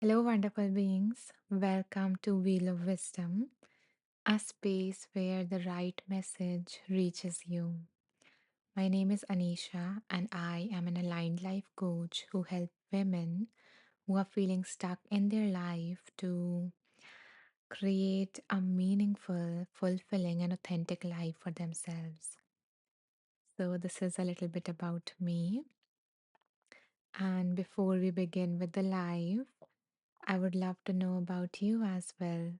Hello, wonderful beings. Welcome to Wheel of Wisdom, a space where the right message reaches you. My name is Anisha, and I am an aligned life coach who helps women who are feeling stuck in their life to create a meaningful, fulfilling, and authentic life for themselves. So, this is a little bit about me. And before we begin with the live, I would love to know about you as well.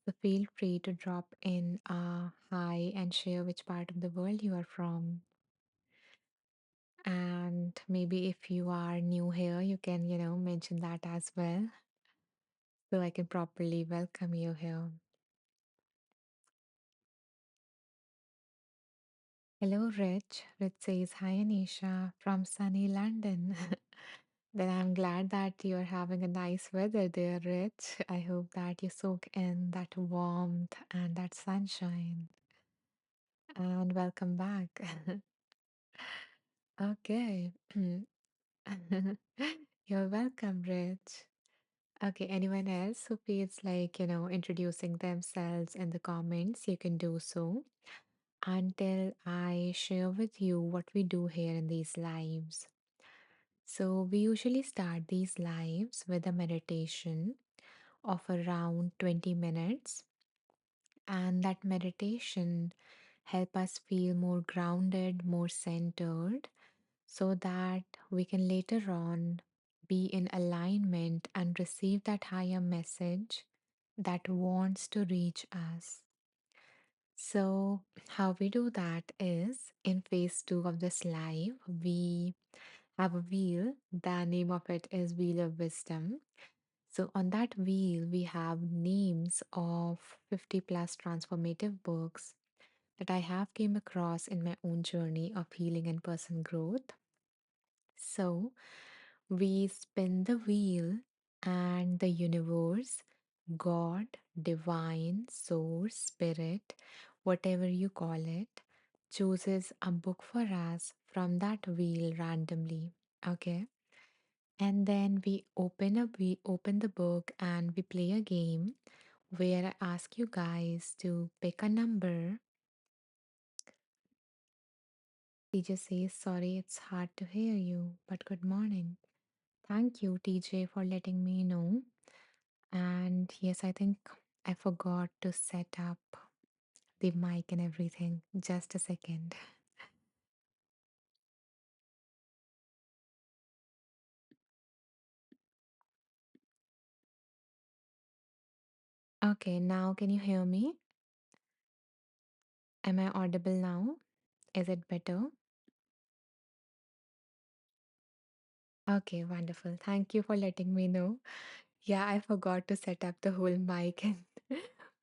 So feel free to drop in a hi and share which part of the world you are from. And maybe if you are new here, you can, mention that as well. So I can properly welcome you here. Hello, Rich. Rich says, hi, Anisha from sunny London. Then I'm glad that you're having a nice weather there, Rich. I hope that you soak in that warmth and that sunshine. And welcome back. Okay. You're welcome, Rich. Okay, anyone else who feels like, introducing themselves in the comments, you can do so until I share with you what we do here in these lives. So, we usually start these lives with a meditation of around 20 minutes, and that meditation help us feel more grounded, more centered so that we can later on be in alignment and receive that higher message that wants to reach us. So, how we do that is in phase two of this live, we have a wheel. The name of it is Wheel of Wisdom. So, on that wheel, we have names of 50 plus transformative books that I have came across in my own journey of healing and personal growth. So, we spin the wheel, and the universe, God, divine, source, spirit, whatever you call it, chooses a book for us from that wheel randomly. Okay. And then we open the book and we play a game where I ask you guys to pick a number. TJ says, sorry, it's hard to hear you, but good morning. Thank you, TJ, for letting me know. And yes, I think I forgot to set up the mic and everything. Just a second. Okay, now can you hear me? Am I audible now? Is it better? Okay, wonderful. Thank you for letting me know. Yeah, I forgot to set up the whole mic and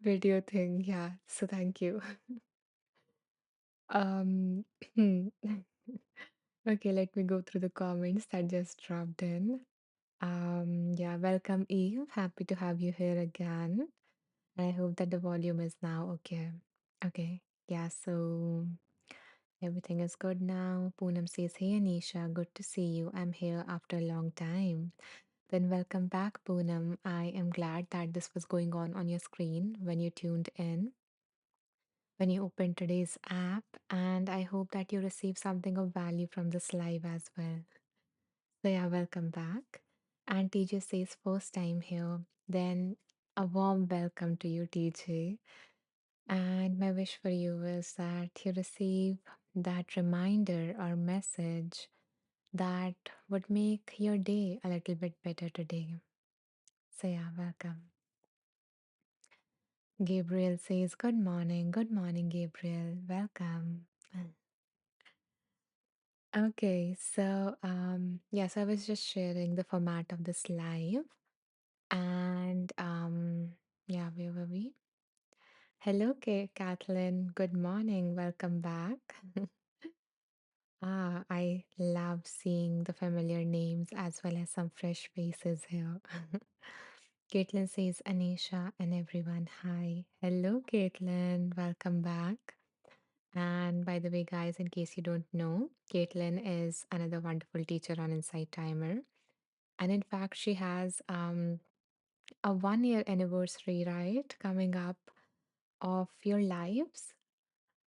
video thing. Yeah, so thank you. Um, okay, let me go through the comments that just dropped in. Yeah, welcome Eve. Happy to have you here again. I hope that the volume is now okay. Okay. Yeah, so everything is good now. Poonam says, hey Anisha, good to see you. I'm here after a long time. Then welcome back, Poonam. I am glad that this was going on your screen when you tuned in, when you opened today's app, and I hope that you received something of value from this live as well. So yeah, welcome back. And TJ says first time here. Then a warm welcome to you, TJ. And my wish for you is that you receive that reminder or message that would make your day a little bit better today. So, yeah, welcome. Gabriel says, good morning. Good morning, Gabriel. Welcome. Okay, so yes, I was just sharing the format of this live, and yeah, where were we? Hello, Kathleen. Good morning. Welcome back. I love seeing the familiar names as well as some fresh faces here. Caitlin says, Anisha and everyone, hi. Hello, Caitlin. Welcome back. And by the way, guys, in case you don't know, Caitlin is another wonderful teacher on Insight Timer. And in fact, she has a 1 year anniversary, right? Coming up of your lives.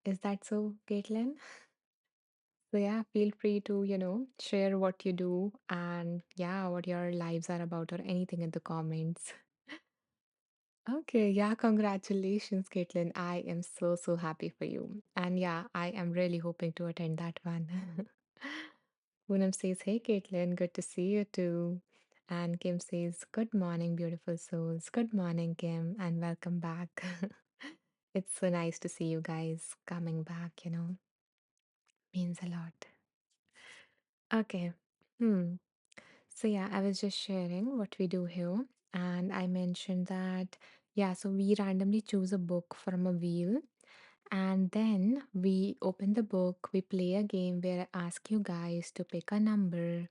Is that so, Caitlin? So yeah, feel free to, share what you do and yeah, what your lives are about or anything in the comments. Okay, yeah, congratulations, Caitlin. I am so, so happy for you. And yeah, I am really hoping to attend that one. Poonam says, hey, Caitlin, good to see you too. And Kim says, good morning, beautiful souls. Good morning, Kim, and welcome back. It's so nice to see you guys coming back, means a lot. Okay. Hmm. So yeah, I was just sharing what we do here, and I mentioned that yeah, so we randomly choose a book from a wheel, and then we open the book, we play a game where I ask you guys to pick a number,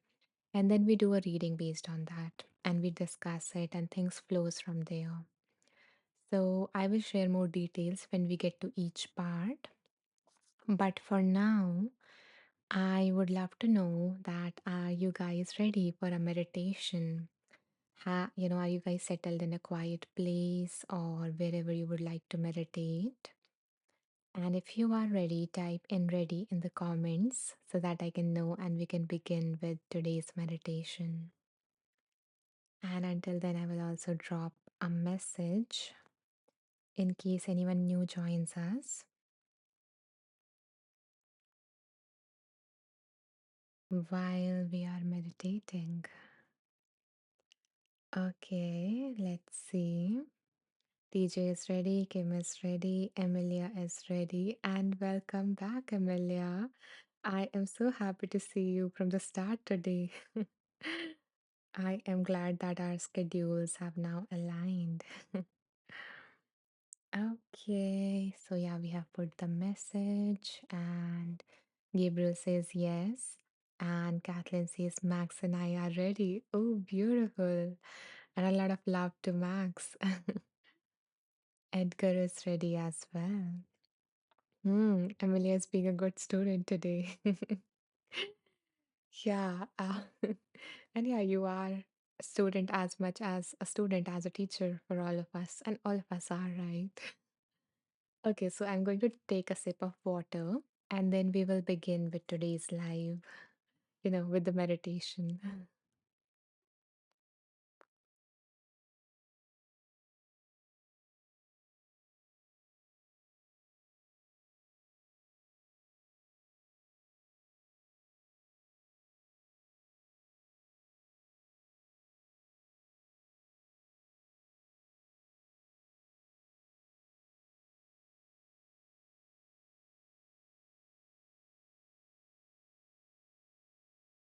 and then we do a reading based on that, and we discuss it, and things flows from there. So I will share more details when we get to each part, but for now, I would love to know that are you guys ready for a meditation? Are you guys settled in a quiet place or wherever you would like to meditate? And if you are ready, type in ready in the comments so that I can know and we can begin with today's meditation. And until then, I will also drop a message in case anyone new joins us while we are meditating. Okay, let's see. TJ is ready, Kim is ready, Emilia is ready, and welcome back, Emilia. I am so happy to see you from the start today. I am glad that our schedules have now aligned. Okay, so yeah, we have put the message, and Gabriel says yes, and Kathleen says Max and I are ready. Oh, beautiful, and a lot of love to Max. Edgar is ready as well. Emilia is being a good student today. Yeah, and yeah, you are a student as much as a student as a teacher for all of us, and all of us are, right? Okay, so I'm going to take a sip of water and then we will begin with today's live, with the meditation.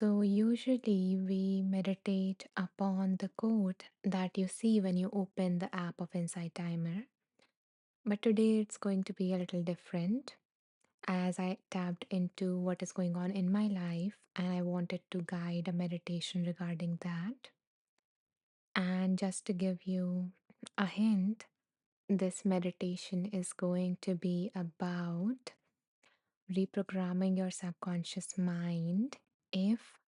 So, usually we meditate upon the quote that you see when you open the app of Insight Timer. But today it's going to be a little different as I tapped into what is going on in my life and I wanted to guide a meditation regarding that. And just to give you a hint, this meditation is going to be about reprogramming your subconscious mind if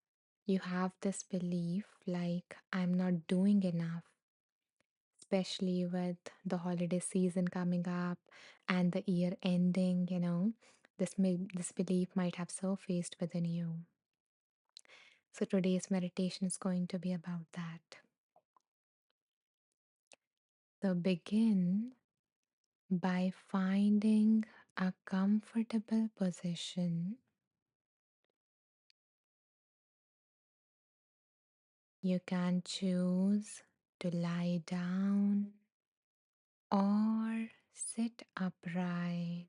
you have this belief like, I'm not doing enough, especially with the holiday season coming up and the year ending, this belief might have surfaced within you. So today's meditation is going to be about that. So begin by finding a comfortable position. You can choose to lie down or sit upright,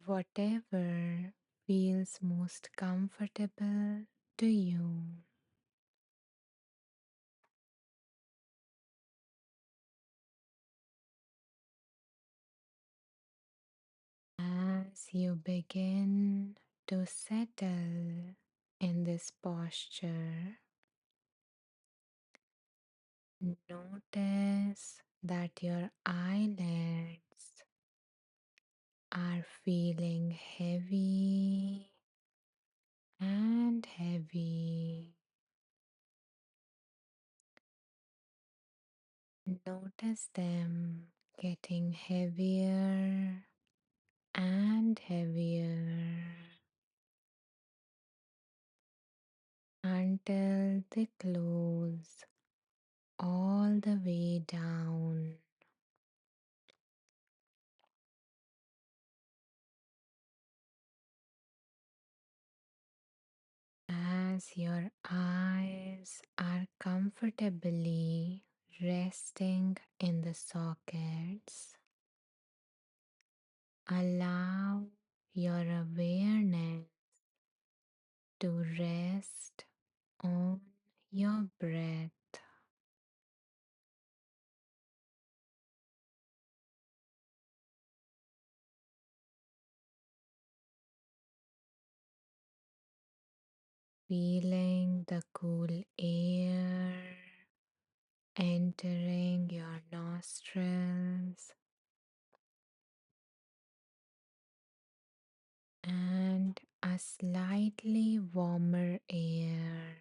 whatever feels most comfortable to you. As you begin to settle in this posture, notice that your eyelids are feeling heavy Notice them getting heavier and heavier until they close all the way down. As your eyes are comfortably resting in the sockets, allow your awareness to rest on your breath, feeling the cool air entering your nostrils and a slightly warmer air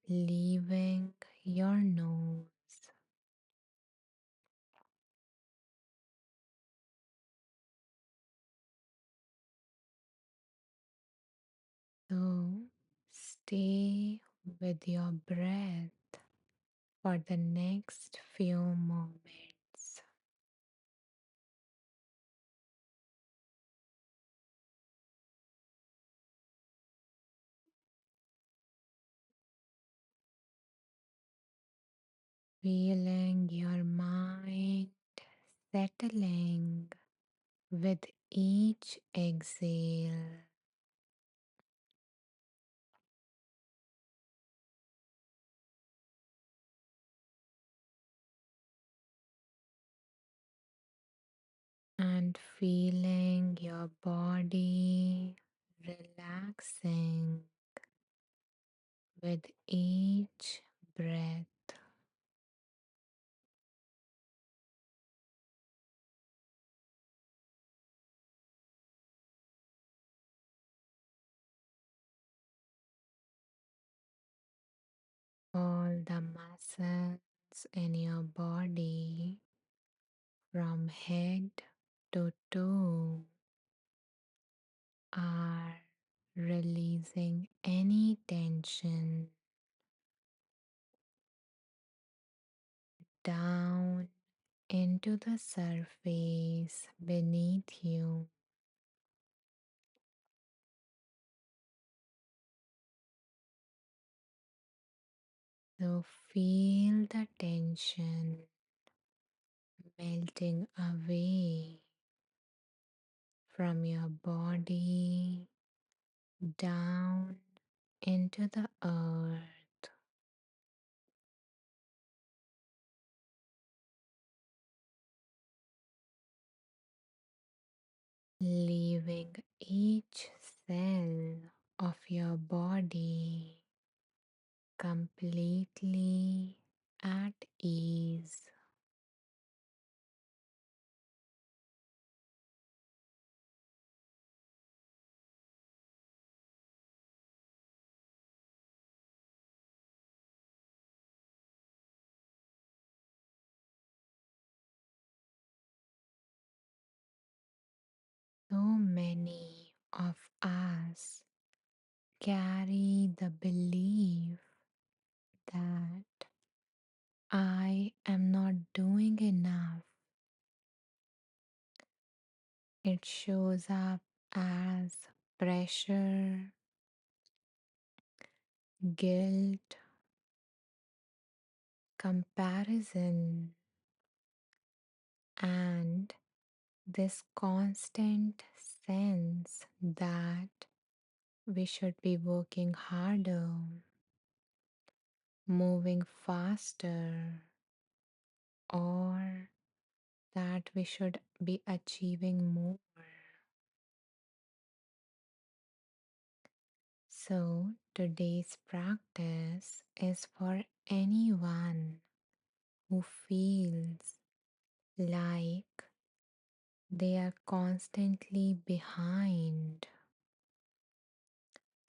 leaving your nose. So stay with your breath for the next few moments. Feeling your mind settling with each exhale. And feeling your body relaxing with each breath. All the muscles in your body from head to toe are releasing any tension down into the surface beneath you. So feel the tension melting away from your body down into the earth. Leaving each cell of your body completely at ease. So many of us carry the belief that I am not doing enough. It shows up as pressure, guilt, comparison, and this constant sense that we should be working harder, moving faster, or that we should be achieving more. So, today's practice is for anyone who feels like they are constantly behind,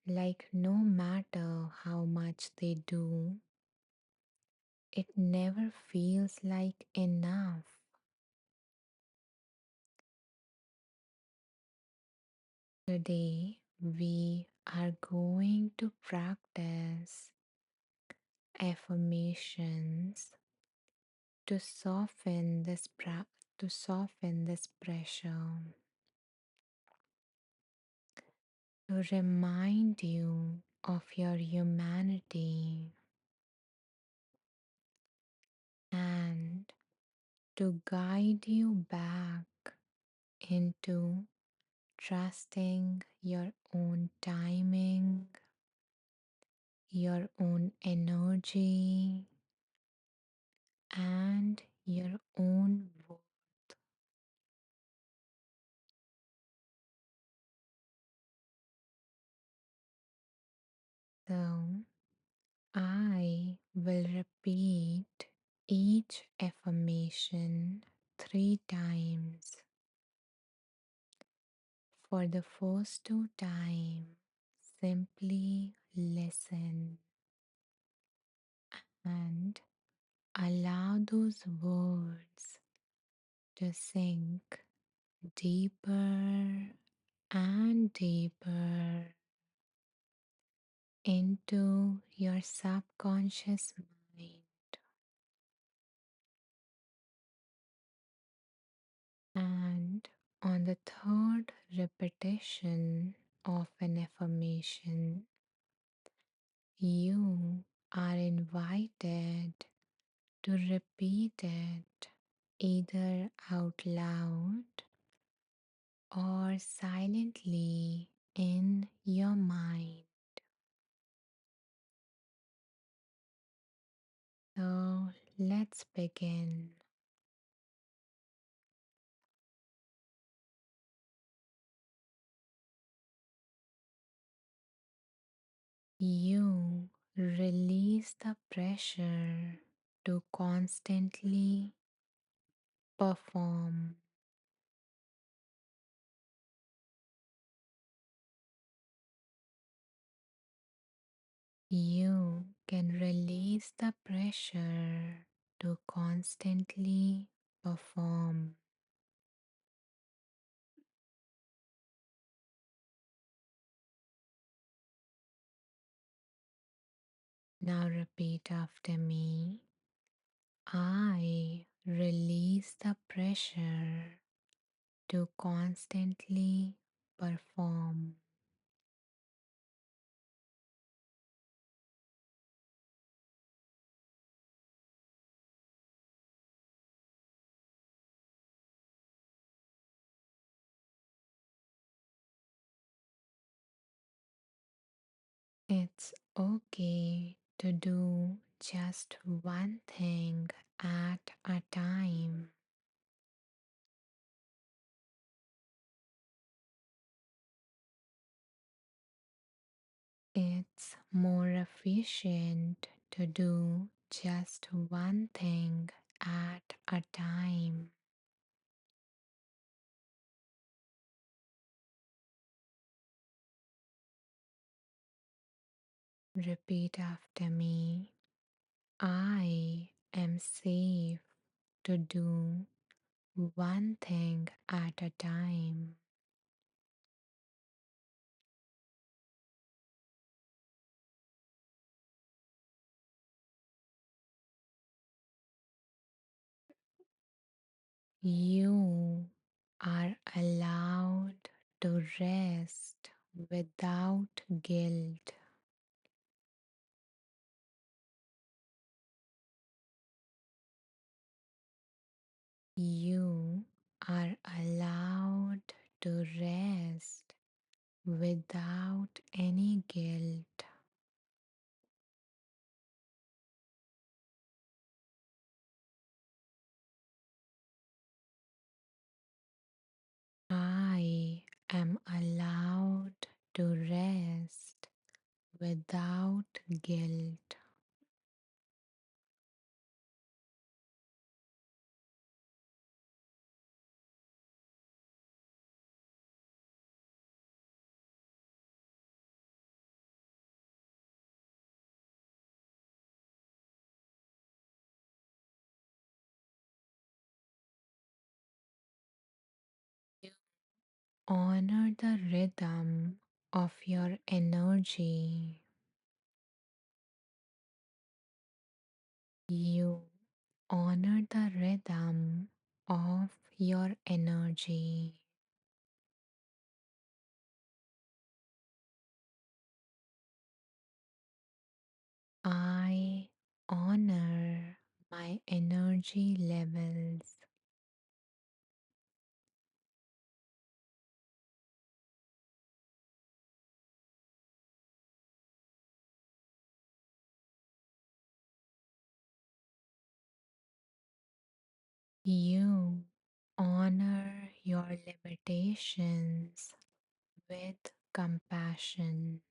like no matter how much they do, it never feels like enough. Today, we are going to practice affirmations to soften this pressure, to remind you of your humanity, and to guide you back into trusting your own timing, your own energy, and your own worth. So, I will repeat each affirmation 3 times. For the first 2 times, simply listen and allow those words to sink deeper and deeper into your subconscious mind. And on the third repetition of an affirmation, you are invited to repeat it either out loud or silently in your mind. So let's begin. You release the pressure to constantly perform. You can release the pressure to constantly perform. Now repeat after me. I release the pressure to constantly perform. It's okay to do just one thing at a time. It's more efficient to do just one thing at a time. Repeat after me. I am safe to do one thing at a time. You are allowed to rest without guilt. You are allowed to rest without any guilt. I am allowed to rest without guilt. honor the rhythm of your energy. You honor the rhythm of your energy. I honor my energy levels. You honor your limitations with compassion.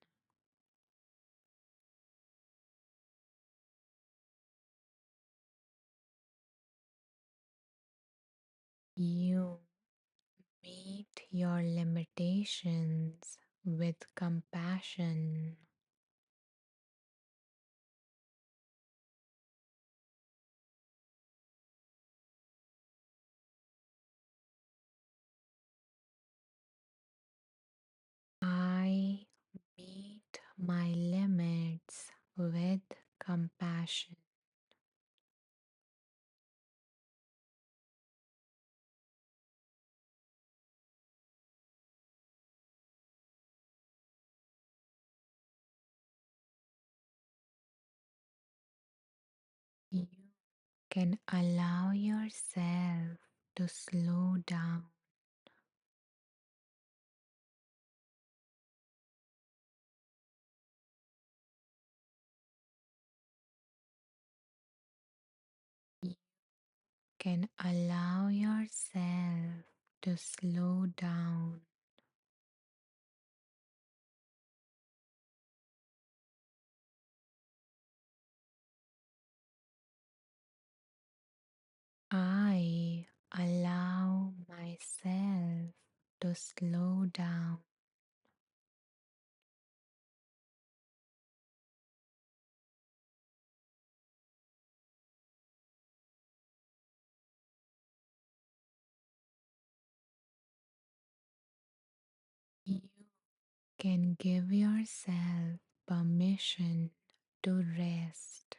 You meet your limitations with compassion. I meet my limits with compassion. You can allow yourself to slow down. You can allow yourself to slow down. I allow myself to slow down. You can give yourself permission to rest.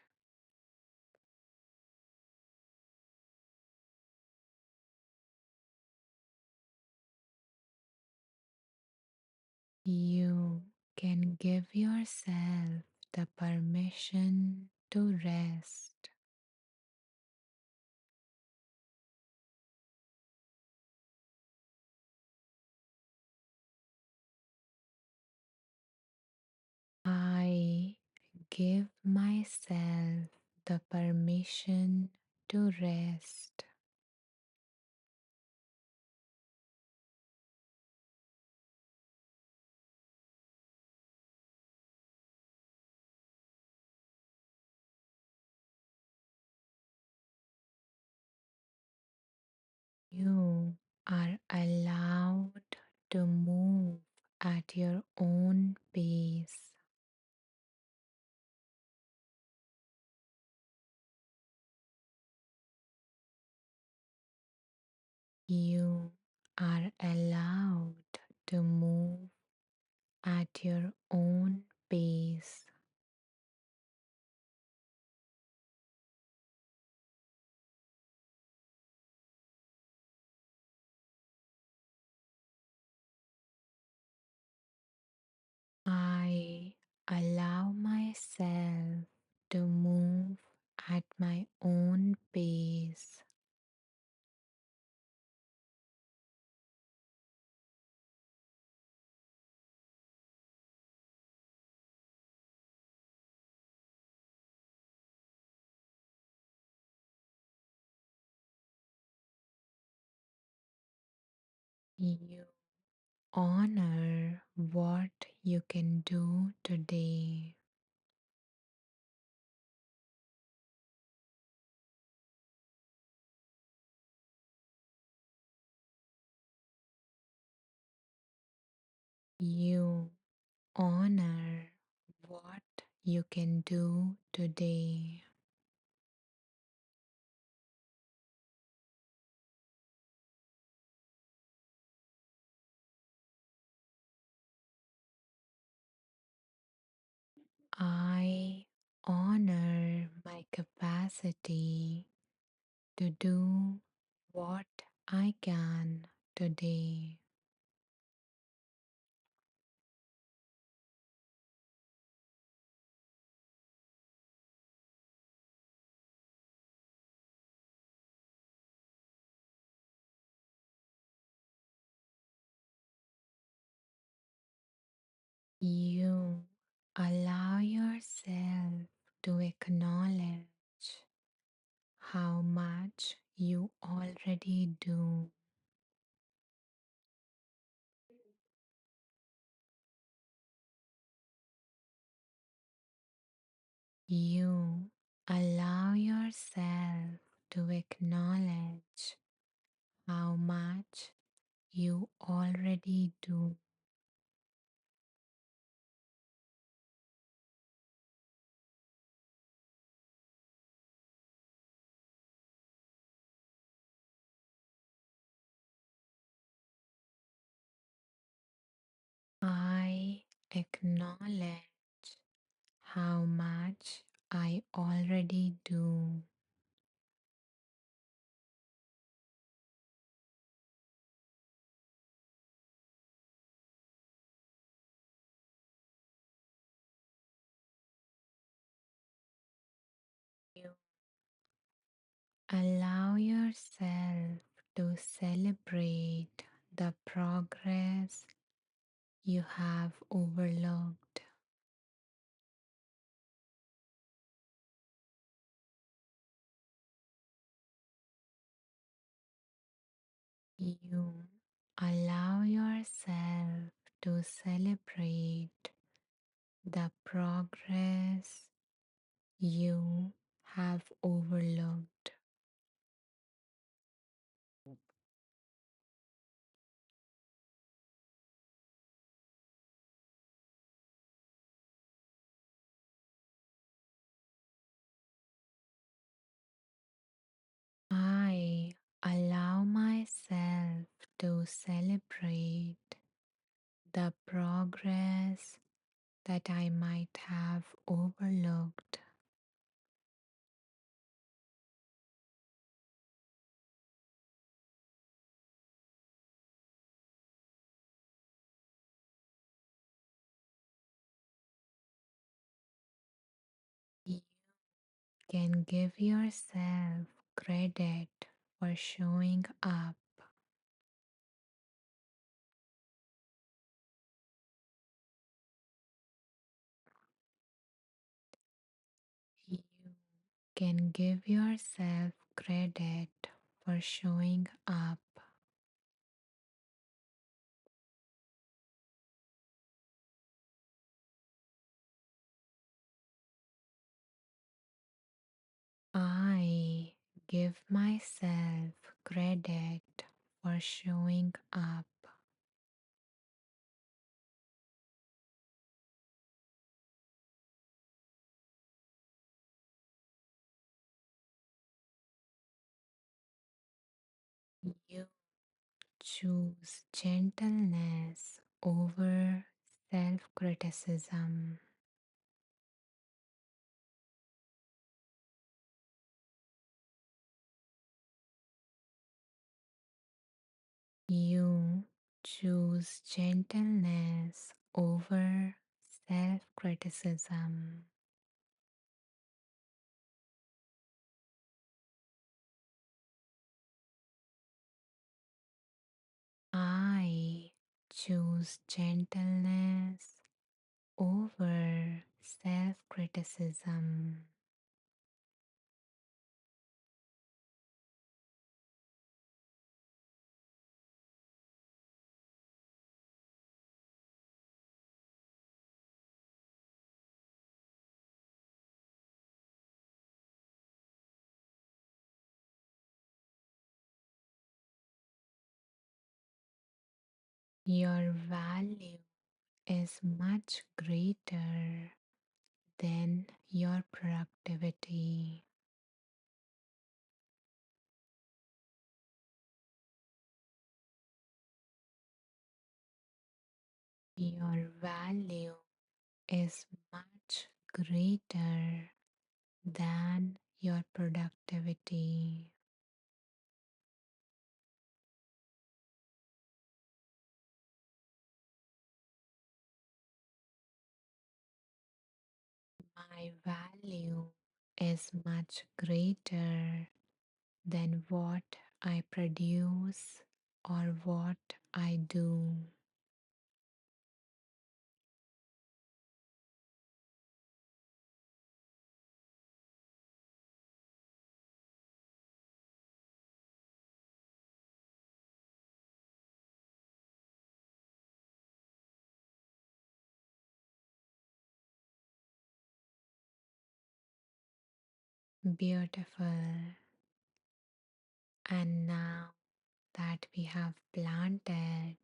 You can give yourself the permission to rest. I give myself the permission to rest. You are allowed to move at your own pace. You are allowed to move at your own pace. I allow myself to move at my own pace. You honor what you can do today. You honor what you can do today. I honor my capacity to do what I can today. You allow yourself to acknowledge how much you already do. You allow yourself to acknowledge how much you already do. I acknowledge how much I already do. You allow yourself to celebrate the progress you have overlooked. You allow yourself to celebrate the progress you have overlooked. I allow myself to celebrate the progress that I might have overlooked. You can give yourself credit for showing up. You can give yourself credit for showing up. I give myself credit for showing up. You choose gentleness over self criticism. You choose gentleness over self criticism. I choose gentleness over self criticism. Your value is much greater than your productivity. Your value is much greater than your productivity. My value is much greater than what I produce or what I do. Beautiful. And now that we have planted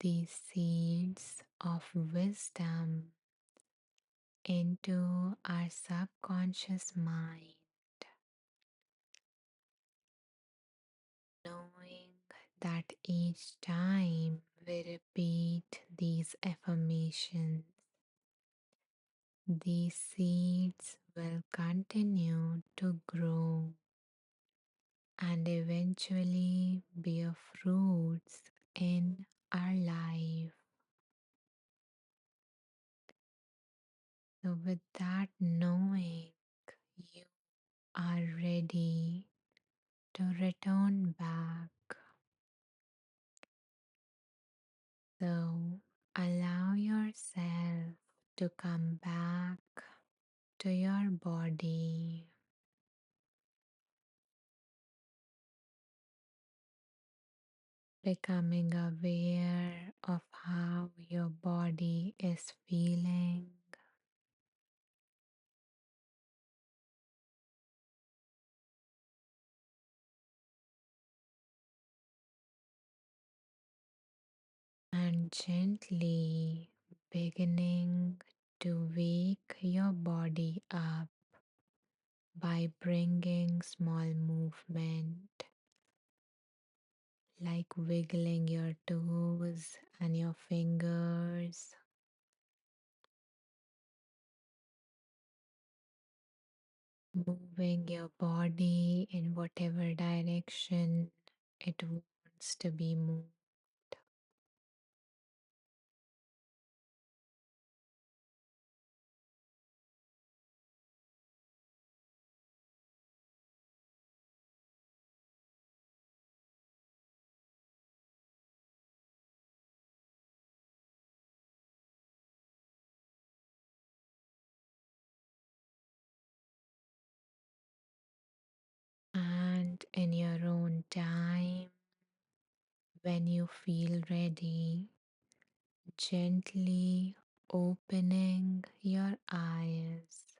these seeds of wisdom into our subconscious mind, knowing that each time we repeat these affirmations, these seeds will continue to grow and eventually bear fruits in our life. So, with that knowing, you are ready to return back. So, allow yourself to come back to your body, becoming aware of how your body is feeling. And gently beginning to wake your body up by bringing small movement like wiggling your toes and your fingers, moving your body in whatever direction it wants to be moved. And in your own time, when you feel ready, gently opening your eyes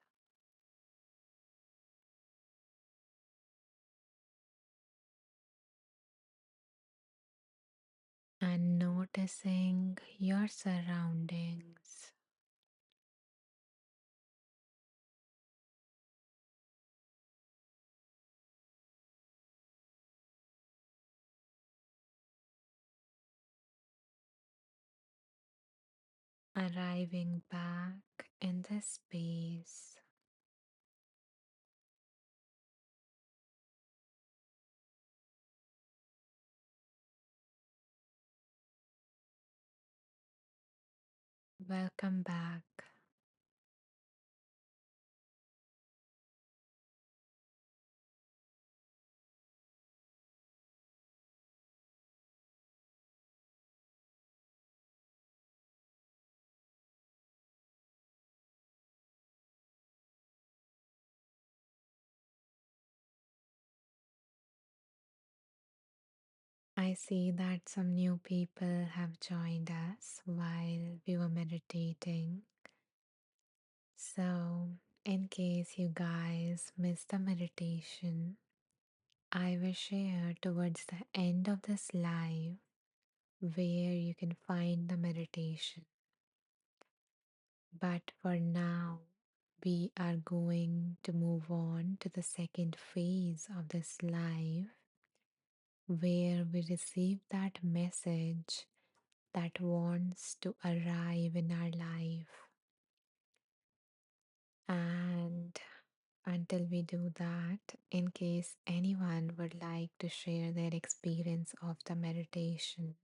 and noticing your surroundings. Arriving back in this space, welcome back. I see that some new people have joined us while we were meditating. So, in case you guys missed the meditation, I will share towards the end of this live where you can find the meditation. But for now, we are going to move on to the second phase of this live where we receive that message that wants to arrive in our life. And until we do that, in case anyone would like to share their experience of the meditation,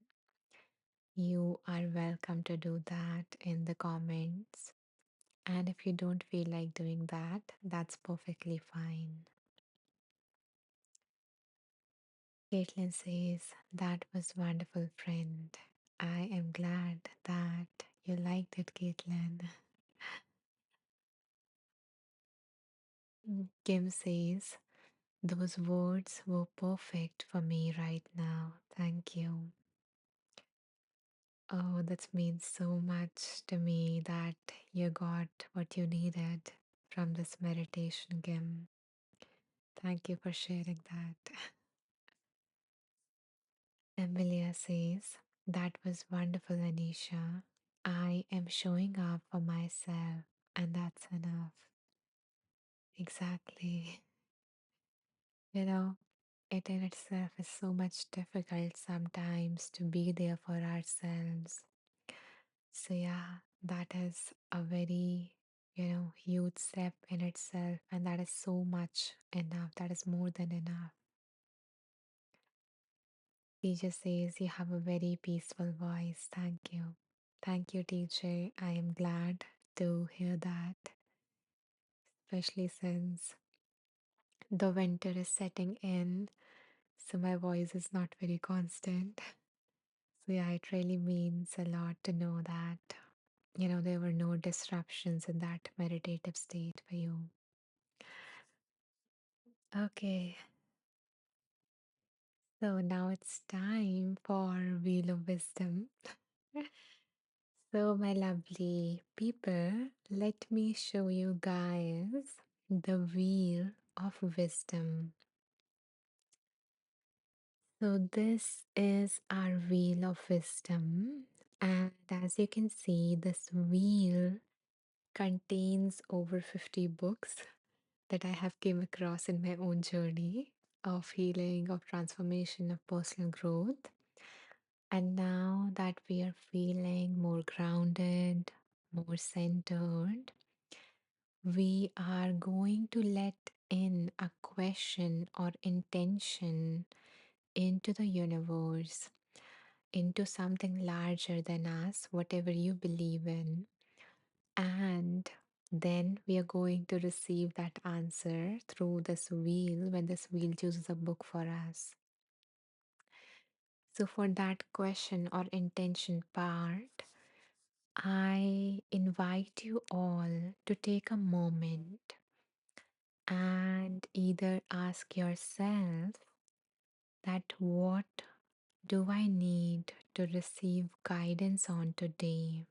you are welcome to do that in the comments. And if you don't feel like doing that, that's perfectly fine. Caitlin says, that was wonderful, friend. I am glad that you liked it, Caitlin. Kim says, those words were perfect for me right now. Thank you. Oh, that means so much to me that you got what you needed from this meditation, Kim. Thank you for sharing that. Emilia says, that was wonderful, Anisha. I am showing up for myself, and that's enough. Exactly. You know, it in itself is so much difficult sometimes to be there for ourselves. So, yeah, that is a very, huge step in itself, and that is so much enough. That is more than enough. TJ says you have a very peaceful voice. Thank you. Thank you, TJ. I am glad to hear that, especially since the winter is setting in, so my voice is not very constant. So, yeah, it really means a lot to know that, there were no disruptions in that meditative state for you. Okay, so now it's time for Wheel of Wisdom. So, my lovely people, let me show you guys the Wheel of Wisdom. So, this is our Wheel of Wisdom, and as you can see, this wheel contains over 50 books that I have came across in my own journey of healing, of transformation, of personal growth. And now that we are feeling more grounded, more centered, we are going to let in a question or intention into the universe, into something larger than us, whatever you believe in. And then we are going to receive that answer through this wheel when this wheel chooses a book for us. So, for that question or intention part, I invite you all to take a moment and either ask yourself that what do I need to receive guidance on today?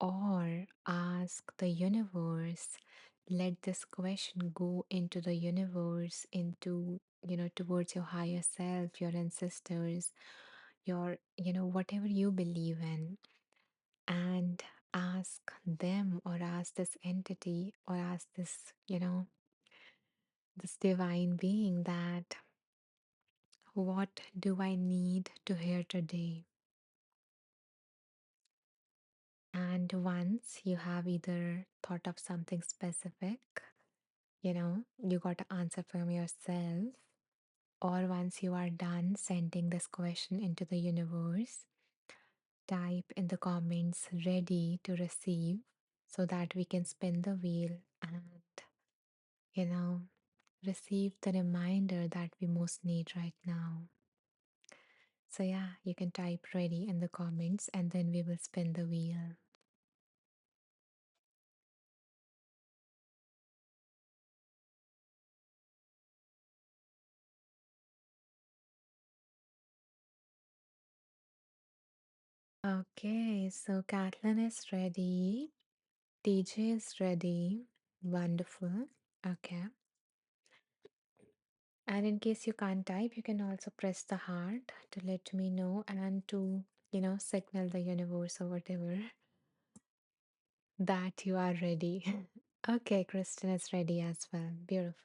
Or ask the universe, let this question go into the universe, into, towards your higher self, your ancestors, your, whatever you believe in, and ask them or ask this entity or ask this, this divine being that what do I need to hear today? And once you have either thought of something specific, you got to answer from yourself, or once you are done sending this question into the universe, type in the comments ready to receive so that we can spin the wheel and, you know, receive the reminder that we most need right now. So, yeah, you can type ready in the comments and then we will spin the wheel. Okay, so Kathleen is ready. DJ is ready. Wonderful. Okay. And in case you can't type, you can also press the heart to let me know and to, signal the universe or whatever that you are ready. Okay, Kristen is ready as well. Beautiful.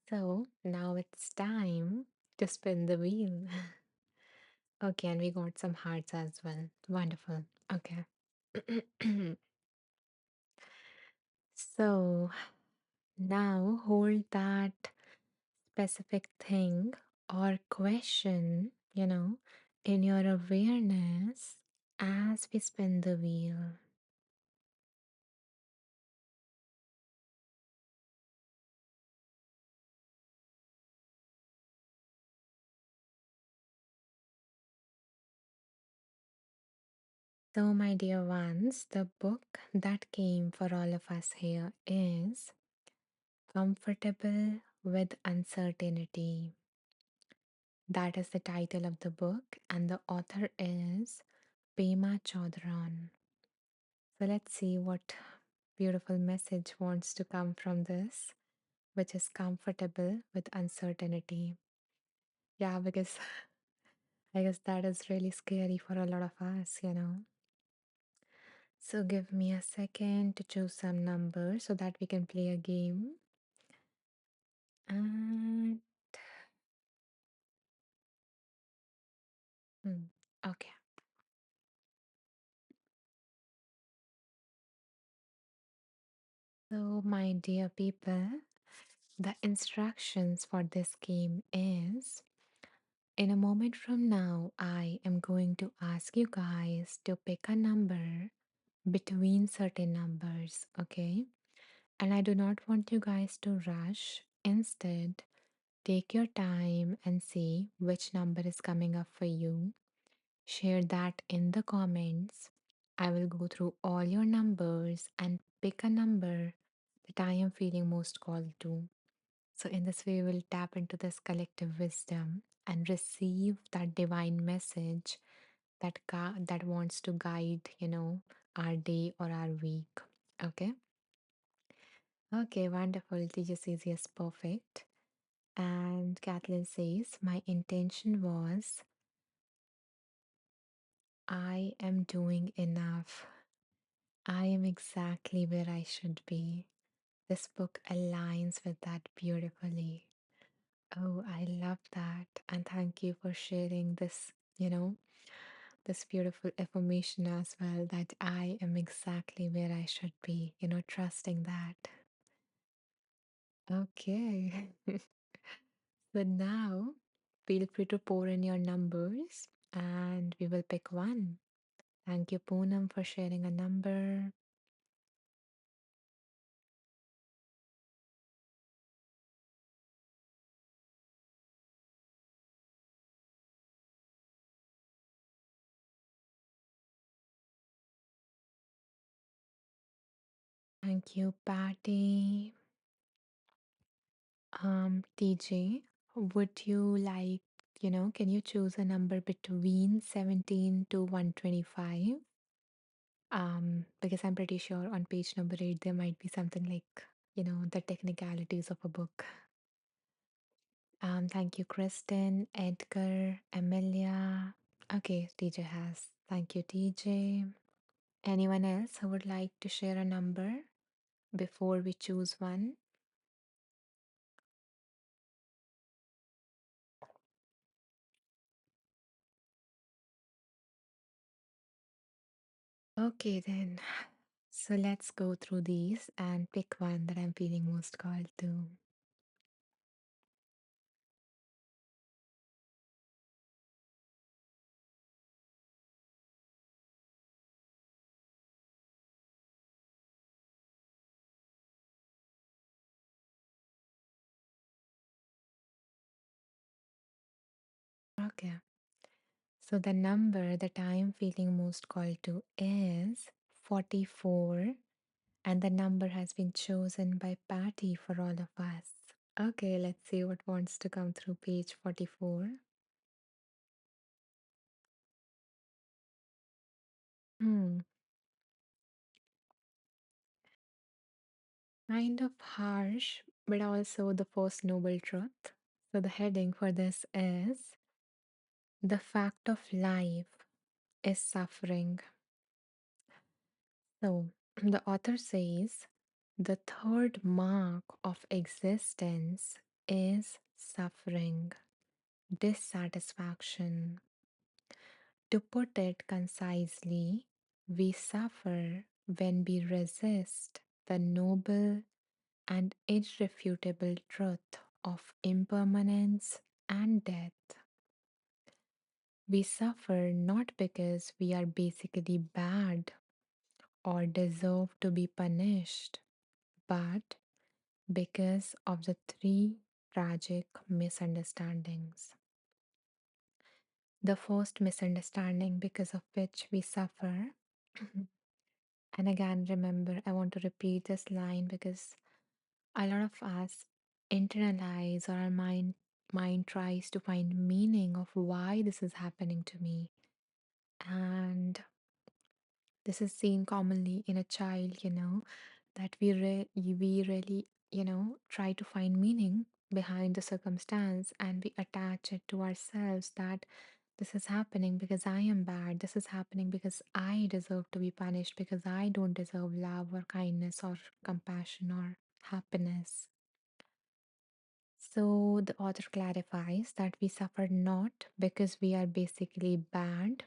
So now it's time to spin the wheel. Okay, and we got some hearts as well. Wonderful. Okay. So now hold that specific thing or question, in your awareness as we spin the wheel. So, my dear ones, the book that came for all of us here is Comfortable with Uncertainty. That is the title of the book, and the author is Pema Chödrön. So, let's see what beautiful message wants to come from this, which is comfortable with uncertainty. Yeah, because I guess that is really scary for a lot of us. So give me a second to choose some numbers so that we can play a game. And hmm, okay. So my dear people, the instructions for this game is in a moment from now, I am going to ask you guys to pick a number between certain numbers, okay? And I do not want you guys to rush. Instead, take your time and see which number is coming up for you. Share that in the comments. I will go through all your numbers and pick a number that I am feeling most called to. So, in this way, we'll tap into this collective wisdom and receive that divine message that wants to guide, our day or our week. Okay. Okay, wonderful. Teacher says yes, perfect. And Kathleen says, my intention was I am doing enough. I am exactly where I should be. This book aligns with that beautifully. Oh, I love that. And thank you for sharing this, this beautiful information as well that I am exactly where I should be, trusting that. Okay. So now feel free to pour in your numbers and we will pick one. Thank you, Poonam, for sharing a number. Thank you, Patty. TJ, would you like, can you choose a number between 17 to 125? Because I'm pretty sure on page number 8 there might be something like, the technicalities of a book. Thank you, Kristen, Edgar, Amelia. Okay, TJ has. Thank you, TJ. Anyone else who would like to share a number before we choose one? Okay, then. So let's go through these and pick one that I'm feeling most called to. Okay. So the number that I am feeling most called to is 44, and the number has been chosen by Patty for all of us. Okay, let's see what wants to come through page 44. Hmm, kind of harsh, but also the first noble truth. So the heading for this is The Fact of Life is Suffering. So the author says the third mark of existence is suffering, dissatisfaction. To put it concisely, we suffer when we resist the noble and irrefutable truth of impermanence and death. We suffer not because we are basically bad or deserve to be punished, but because of the three tragic misunderstandings. The first misunderstanding because of which we suffer, and again, remember, I want to repeat this line because a lot of us internalize, or our mind tries to find meaning of why this is happening to me. And this is seen commonly in a child, that we really, try to find meaning behind the circumstance, and we attach it to ourselves that this is happening because I am bad. This is happening because I deserve to be punished, because I don't deserve love or kindness or compassion or happiness. So the author clarifies that we suffer not because we are basically bad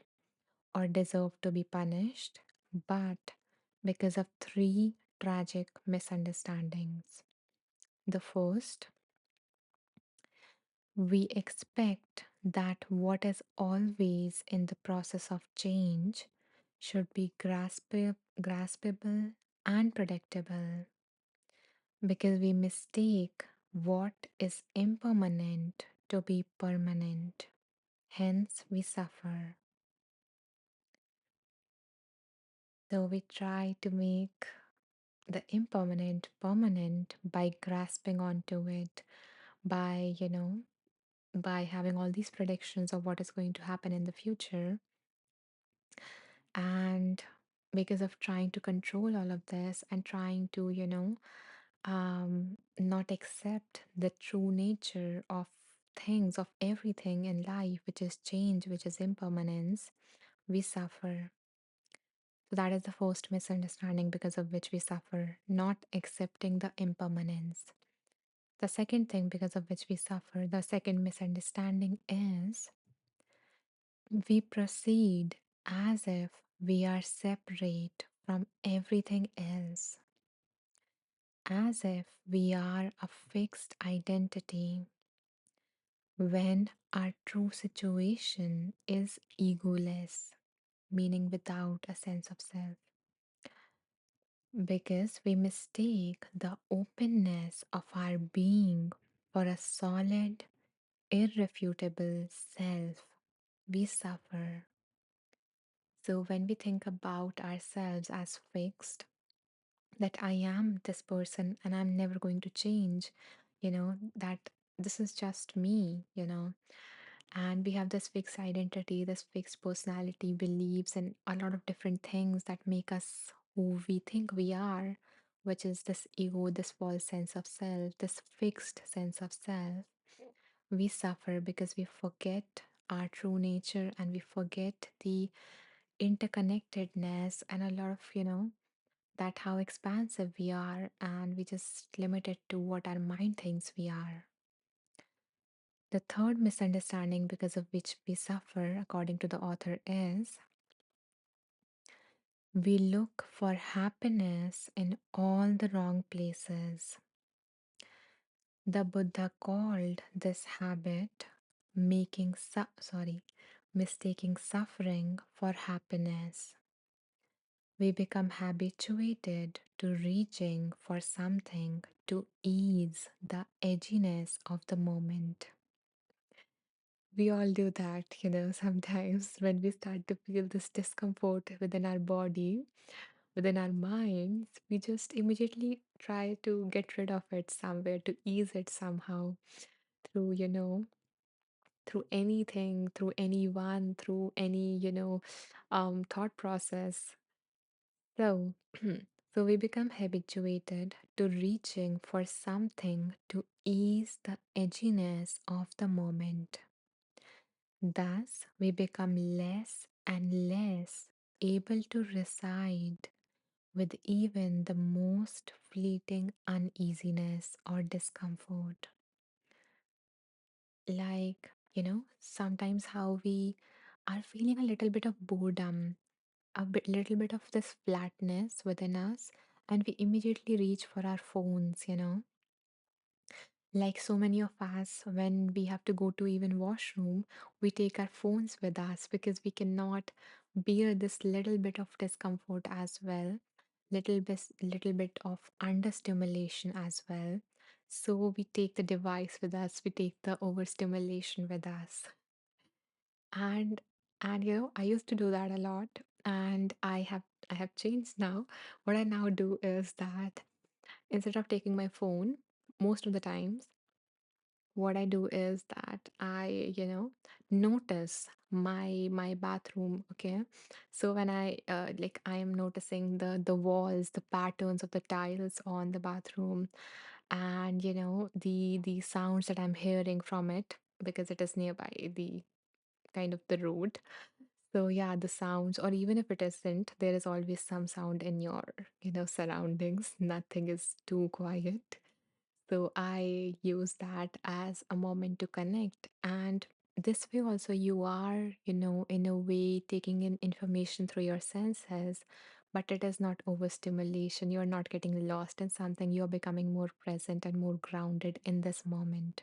or deserve to be punished, but because of three tragic misunderstandings. The first, we expect that what is always in the process of change should be graspable and predictable, because we mistake what is impermanent to be permanent. Hence, we suffer. So, we try to make the impermanent permanent by grasping onto it, by, by having all these predictions of what is going to happen in the future. And because of trying to control all of this and trying to, not accept the true nature of things, of everything in life, which is change, which is impermanence, we suffer. So that is the first misunderstanding because of which we suffer, not accepting the impermanence. The second thing because of which we suffer, the second misunderstanding is we proceed as if we are separate from everything else, as if we are a fixed identity, when our true situation is egoless, meaning without a sense of self. Because we mistake the openness of our being for a solid, irrefutable self, we suffer. So, when we think about ourselves as fixed, that I am this person and I'm never going to change, that this is just me, and we have this fixed identity, this fixed personality, beliefs, and a lot of different things that make us who we think we are, which is this ego, this false sense of self, this fixed sense of self. We suffer because we forget our true nature, and we forget the interconnectedness and a lot of, that how expansive we are, and we just limit it to what our mind thinks we are. The third misunderstanding because of which we suffer, according to the author, is we look for happiness in all the wrong places. The Buddha called this habit mistaking suffering for happiness. We become habituated to reaching for something to ease the edginess of the moment. We all do that, sometimes when we start to feel this discomfort within our body, within our minds, we just immediately try to get rid of it somewhere, to ease it somehow through, through anything, through anyone, through any, thought process. So, so we become habituated to reaching for something to ease the edginess of the moment. Thus, we become less and less able to reside with even the most fleeting uneasiness or discomfort. Like, sometimes how we are feeling a little bit of boredom, little bit of this flatness within us, and we immediately reach for our phones, like so many of us, when we have to go to even washroom, we take our phones with us because we cannot bear this little bit of discomfort as well, little bit of understimulation as well. So we take the device with us, we take the overstimulation with us. And I used to do that a lot, and I have changed now. What I now do is that instead of taking my phone, most of the times what I do is that I notice my bathroom. Okay, so when I am noticing the walls, the patterns of the tiles on the bathroom, and the sounds that I'm hearing from it because it is nearby the kind of the road. So yeah, the sounds, or even if it isn't, there is always some sound in your surroundings. Nothing is too quiet. So I use that as a moment to connect. And this way also you are in a way taking in information through your senses, but it is not overstimulation. You're not getting lost in something. You're becoming more present and more grounded in this moment.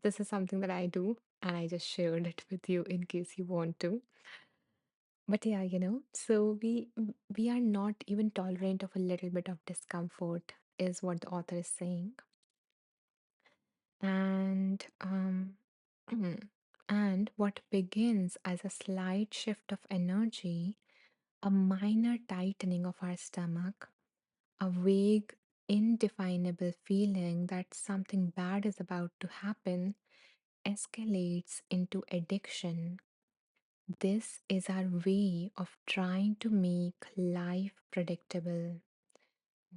This is something that I do, and I just shared it with you in case you want to. But yeah, so we are not even tolerant of a little bit of discomfort, is what the author is saying. And and what begins as a slight shift of energy, a minor tightening of our stomach, a vague, indefinable feeling that something bad is about to happen, escalates into addiction. This is our way of trying to make life predictable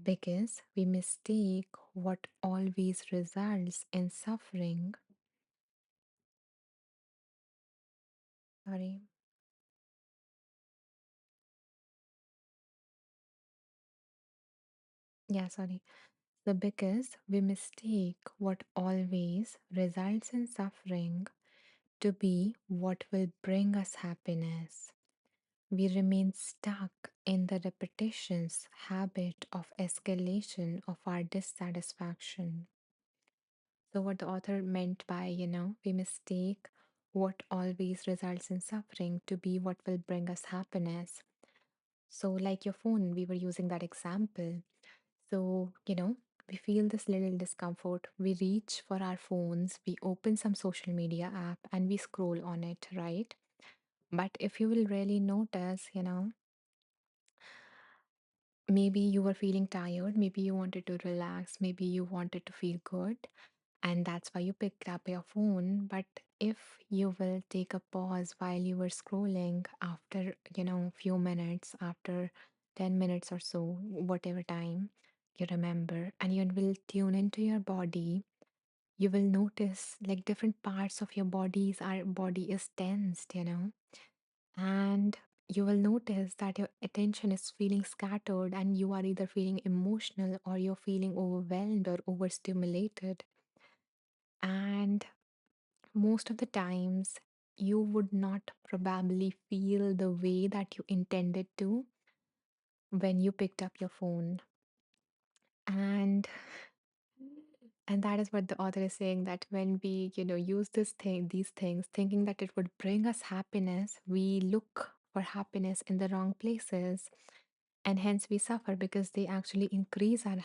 because we mistake what always results in suffering. Sorry. Yeah, sorry. So, because we mistake what always results in suffering to be what will bring us happiness, we remain stuck in the repetitions habit of escalation of our dissatisfaction. So, what the author meant by we mistake what always results in suffering to be what will bring us happiness. So, like your phone, we were using that example. So we feel this little discomfort. We reach for our phones, we open some social media app, and we scroll on it, right? But if you will really notice maybe you were feeling tired, maybe you wanted to relax, maybe you wanted to feel good, and that's why you picked up your phone. But if you will take a pause while you were scrolling after few minutes, after 10 minutes or so, whatever time you remember, and you will tune into your body, you will notice like different parts of your body is tensed, and you will notice that your attention is feeling scattered and you are either feeling emotional or you're feeling overwhelmed or overstimulated. And most of the times, you would not probably feel the way that you intended to when you picked up your phone. And and that is what the author is saying, that when we use these things, thinking that it would bring us happiness, we look for happiness in the wrong places, and hence we suffer because they actually increase our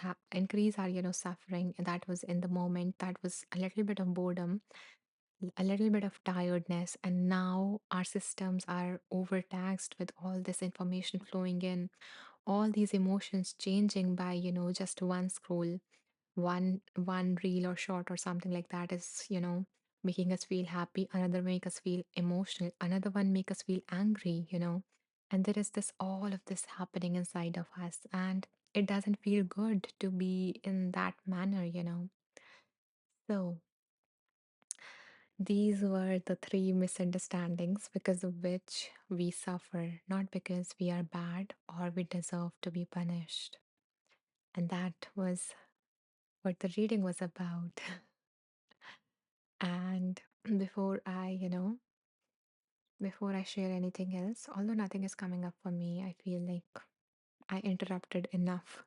suffering. And that was in the moment, that was a little bit of boredom, a little bit of tiredness, and now our systems are overtaxed with all this information flowing in, all these emotions changing by just one scroll, one reel or short or something like that is making us feel happy, another make us feel emotional, another one make us feel angry. And there is this all of this happening inside of us, and it doesn't feel good to be in that manner. So these were the three misunderstandings because of which we suffer, not because we are bad or we deserve to be punished. And that was what the reading was about. And before before I share anything else, although nothing is coming up for me, I feel like I interrupted enough.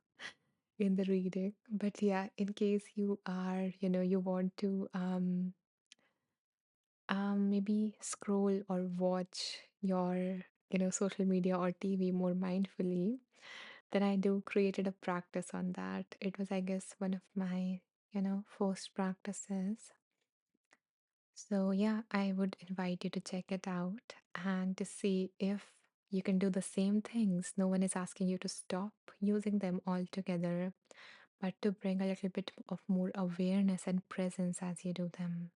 in the reading. But yeah, in case you are, you want to maybe scroll or watch your, social media or TV more mindfully, then I do created a practice on that. It was, I guess, one of my, first practices. So yeah, I would invite you to check it out and to see if you can do the same things. No one is asking you to stop using them altogether, but to bring a little bit of more awareness and presence as you do them.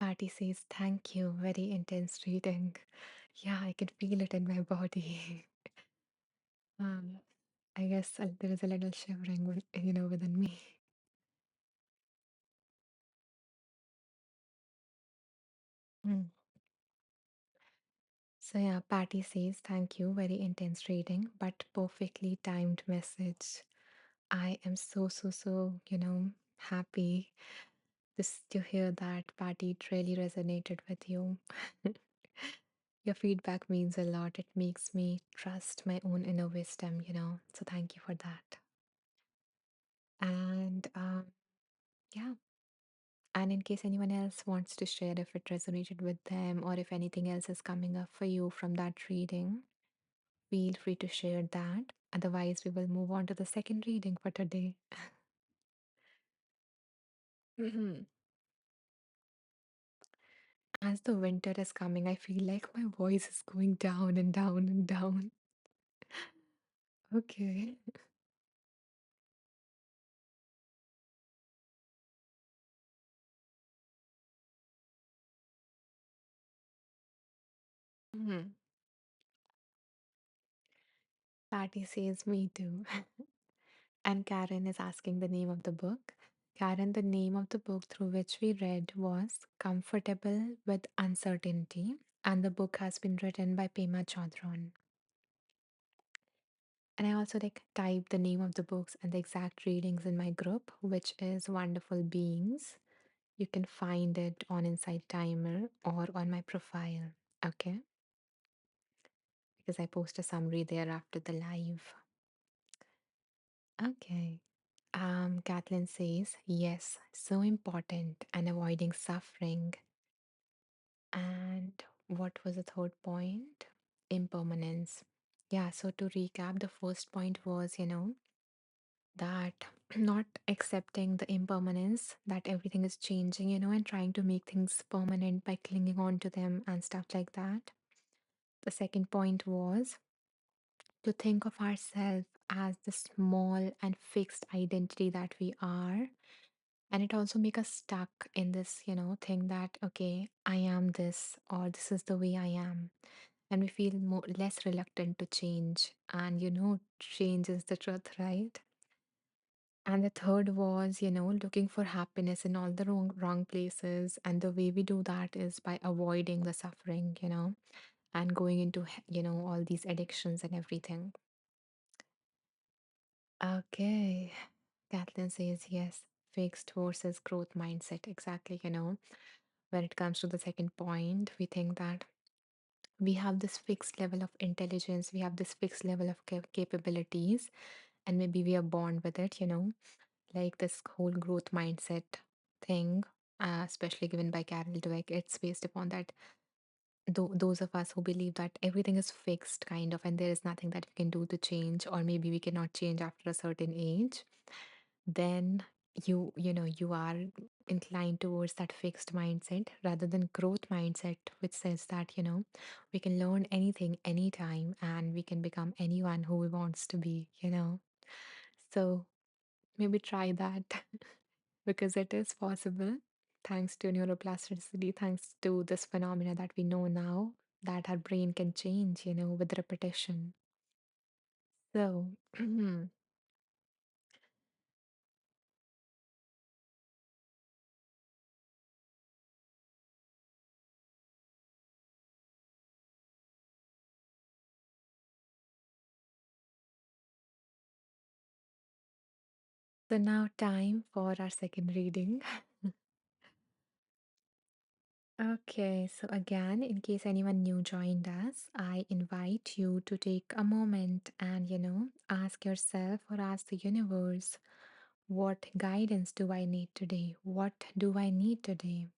Patty says, thank you. Very intense reading. Yeah, I can feel it in my body. um, I guess there is a little shivering, within me. Mm. So yeah, Patty says, thank you. Very intense reading, but perfectly timed message. I am so, happy just to hear that, Patty. It really resonated with you. Your feedback means a lot. It makes me trust my own inner wisdom. So thank you for that. And yeah, and in case anyone else wants to share if it resonated with them or if anything else is coming up for you from that reading, feel free to share that. Otherwise, we will move on to the second reading for today. Mhm. As the winter is coming, I feel like my voice is going down and down and down. Okay. Mhm. Patty says me too. And Karen is asking the name of the book. Karen, the name of the book through which we read was Comfortable with Uncertainty, and the book has been written by Pema Chödrön. And I also typed the name of the books and the exact readings in my group, which is Wonderful Beings. You can find it on Inside Timer or on my profile. Okay, because I post a summary there after the live. Okay. Kathleen says, yes, so important and avoiding suffering. And what was the third point? Impermanence. Yeah, so to recap, the first point was, that not accepting the impermanence, that everything is changing, and trying to make things permanent by clinging on to them and stuff like that. The second point was to think of ourselves as the small and fixed identity that we are, and it also make us stuck in this thing that, okay, I am this, or this is the way I am, and we feel more less reluctant to change, and change is the truth, right? And the third was, looking for happiness in all the wrong places, and the way we do that is by avoiding the suffering, and going into all these addictions and everything. Okay. Kathleen says yes. Fixed versus growth mindset. Exactly. When it comes to the second point, we think that we have this fixed level of intelligence, we have this fixed level of capabilities, and maybe we are born with it, like this whole growth mindset thing, especially given by Carol Dweck. It's based upon that those of us who believe that everything is fixed, kind of, and there is nothing that we can do to change, or maybe we cannot change after a certain age, then you are inclined towards that fixed mindset rather than growth mindset, which says that we can learn anything anytime and we can become anyone who we wants to be. So maybe try that because it is possible, thanks to neuroplasticity, thanks to this phenomena that we know now, that our brain can change with repetition. So so now time for our second reading. Okay, so again, in case anyone new joined us, I invite you to take a moment and, ask yourself or ask the universe, what guidance do I need today? What do I need today?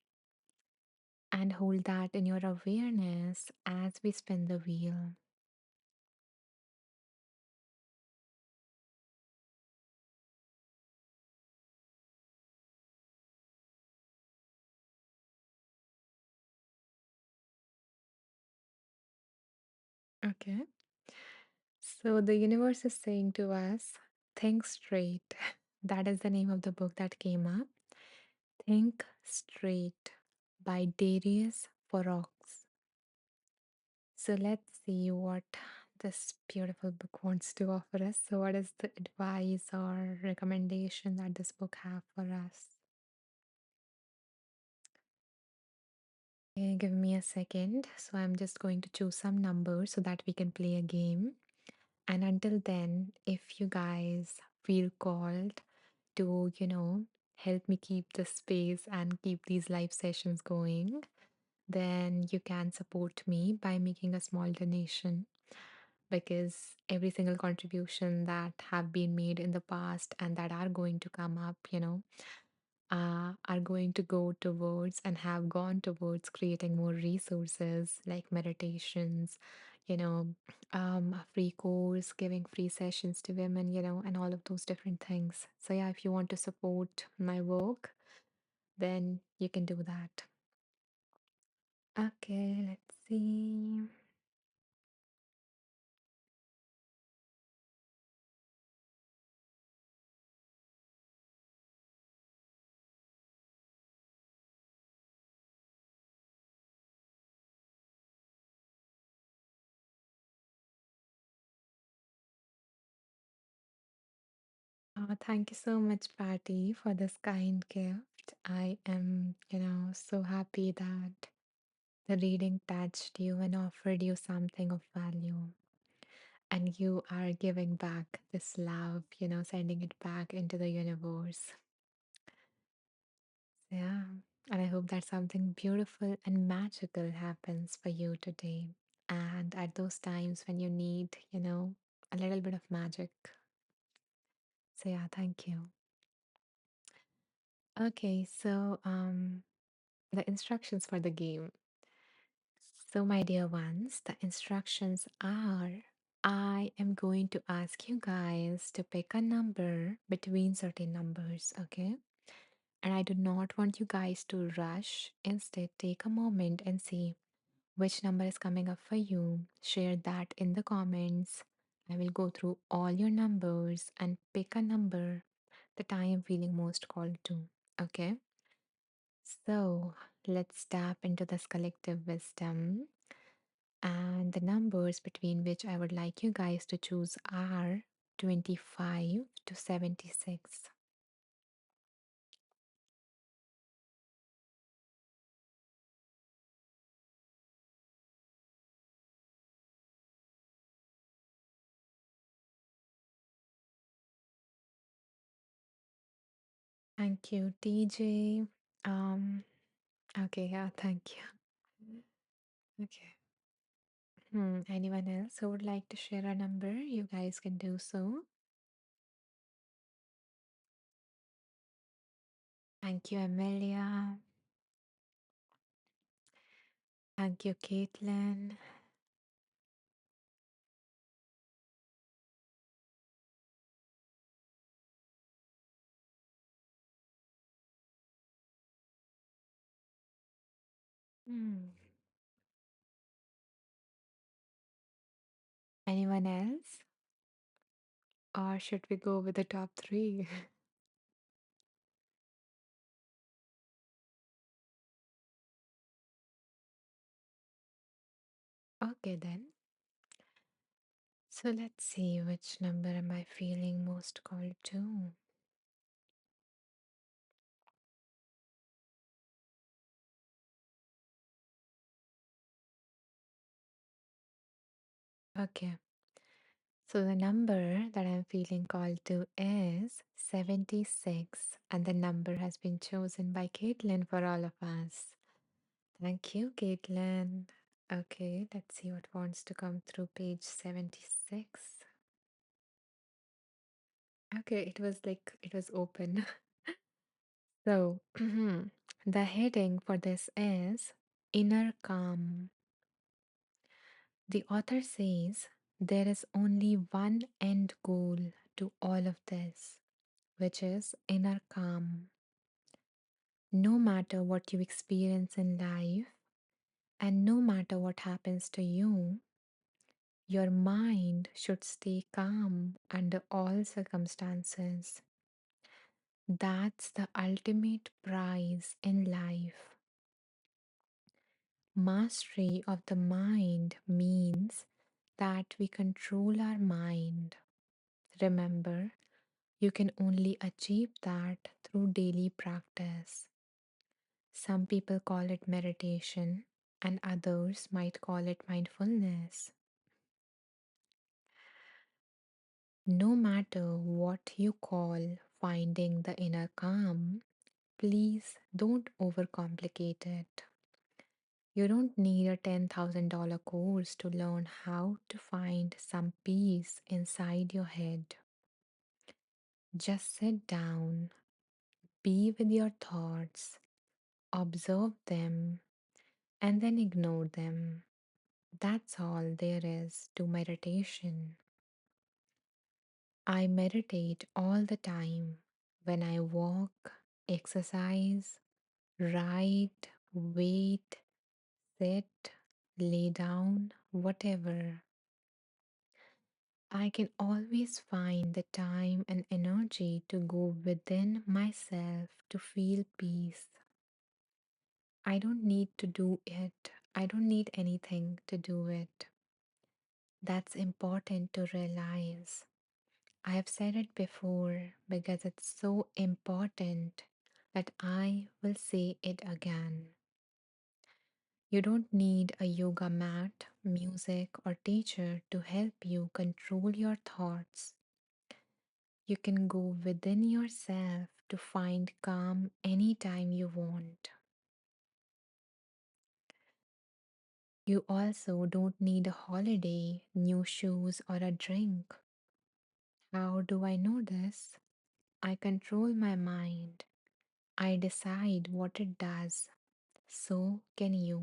And hold that in your awareness as we spin the wheel. Okay. So the universe is saying to us, think straight. That is the name of the book that came up. Think Straight by Darius Forox. So let's see what this beautiful book wants to offer us. So what is the advice or recommendation that this book have for us? Okay, give me a second. So I'm just going to choose some numbers so that we can play a game. And until then, if you guys feel called to, help me keep the space and keep these live sessions going, then you can support me by making a small donation, because every single contribution that have been made in the past and that are going to come up, are going to go towards and have gone towards creating more resources like meditations, you know, free course, giving free sessions to women, and all of those different things. So, yeah, if you want to support my work, then you can do that. Okay, let's see. Thank you so much, Patty, for this kind gift. I am, so happy that the reading touched you and offered you something of value. And you are giving back this love, sending it back into the universe. Yeah. And I hope that something beautiful and magical happens for you today. And at those times when you need, a little bit of magic. So, yeah, thank you. Okay, so the instructions for the game. So, my dear ones, the instructions are, I am going to ask you guys to pick a number between certain numbers, okay? And I do not want you guys to rush. Instead, take a moment and see which number is coming up for you. Share that in the comments. I will go through all your numbers and pick a number that I am feeling most called to, okay? So, let's tap into this collective wisdom. And the numbers between which I would like you guys to choose are 25 to 76. Thank you, TJ. Um, okay, yeah, thank you. Okay. Anyone else who would like to share a number? You guys can do so. Thank you, Amelia. Thank you, Caitlin. Hmm. Anyone else? Or should we go with the top three? Okay, then. So let's see, which number am I feeling most called to? Okay, so the number that I'm feeling called to is 76, and the number has been chosen by Caitlin for all of us. Thank you, Caitlin. Okay, let's see what wants to come through page 76. Okay, it was open. So, the heading for this is Inner Calm. The author says there is only one end goal to all of this, which is inner calm. No matter what you experience in life, and no matter what happens to you, your mind should stay calm under all circumstances. That's the ultimate prize in life. Mastery of the mind means that we control our mind. Remember, you can only achieve that through daily practice. Some people call it meditation, and others might call it mindfulness. No matter what you call finding the inner calm, please don't overcomplicate it. You don't need a $10,000 course to learn how to find some peace inside your head. Just sit down, be with your thoughts, observe them, and then ignore them. That's all there is to meditation. I meditate all the time when I walk, exercise, write, wait, sit, lay down, whatever. I can always find the time and energy to go within myself to feel peace. I don't need to do it. I don't need anything to do it. That's important to realize. I have said it before because it's so important that I will say it again. You don't need a yoga mat, music, or teacher to help you control your thoughts. You can go within yourself to find calm anytime you want. You also don't need a holiday, new shoes, or a drink. How do I know this? I control my mind. I decide what it does. So can you.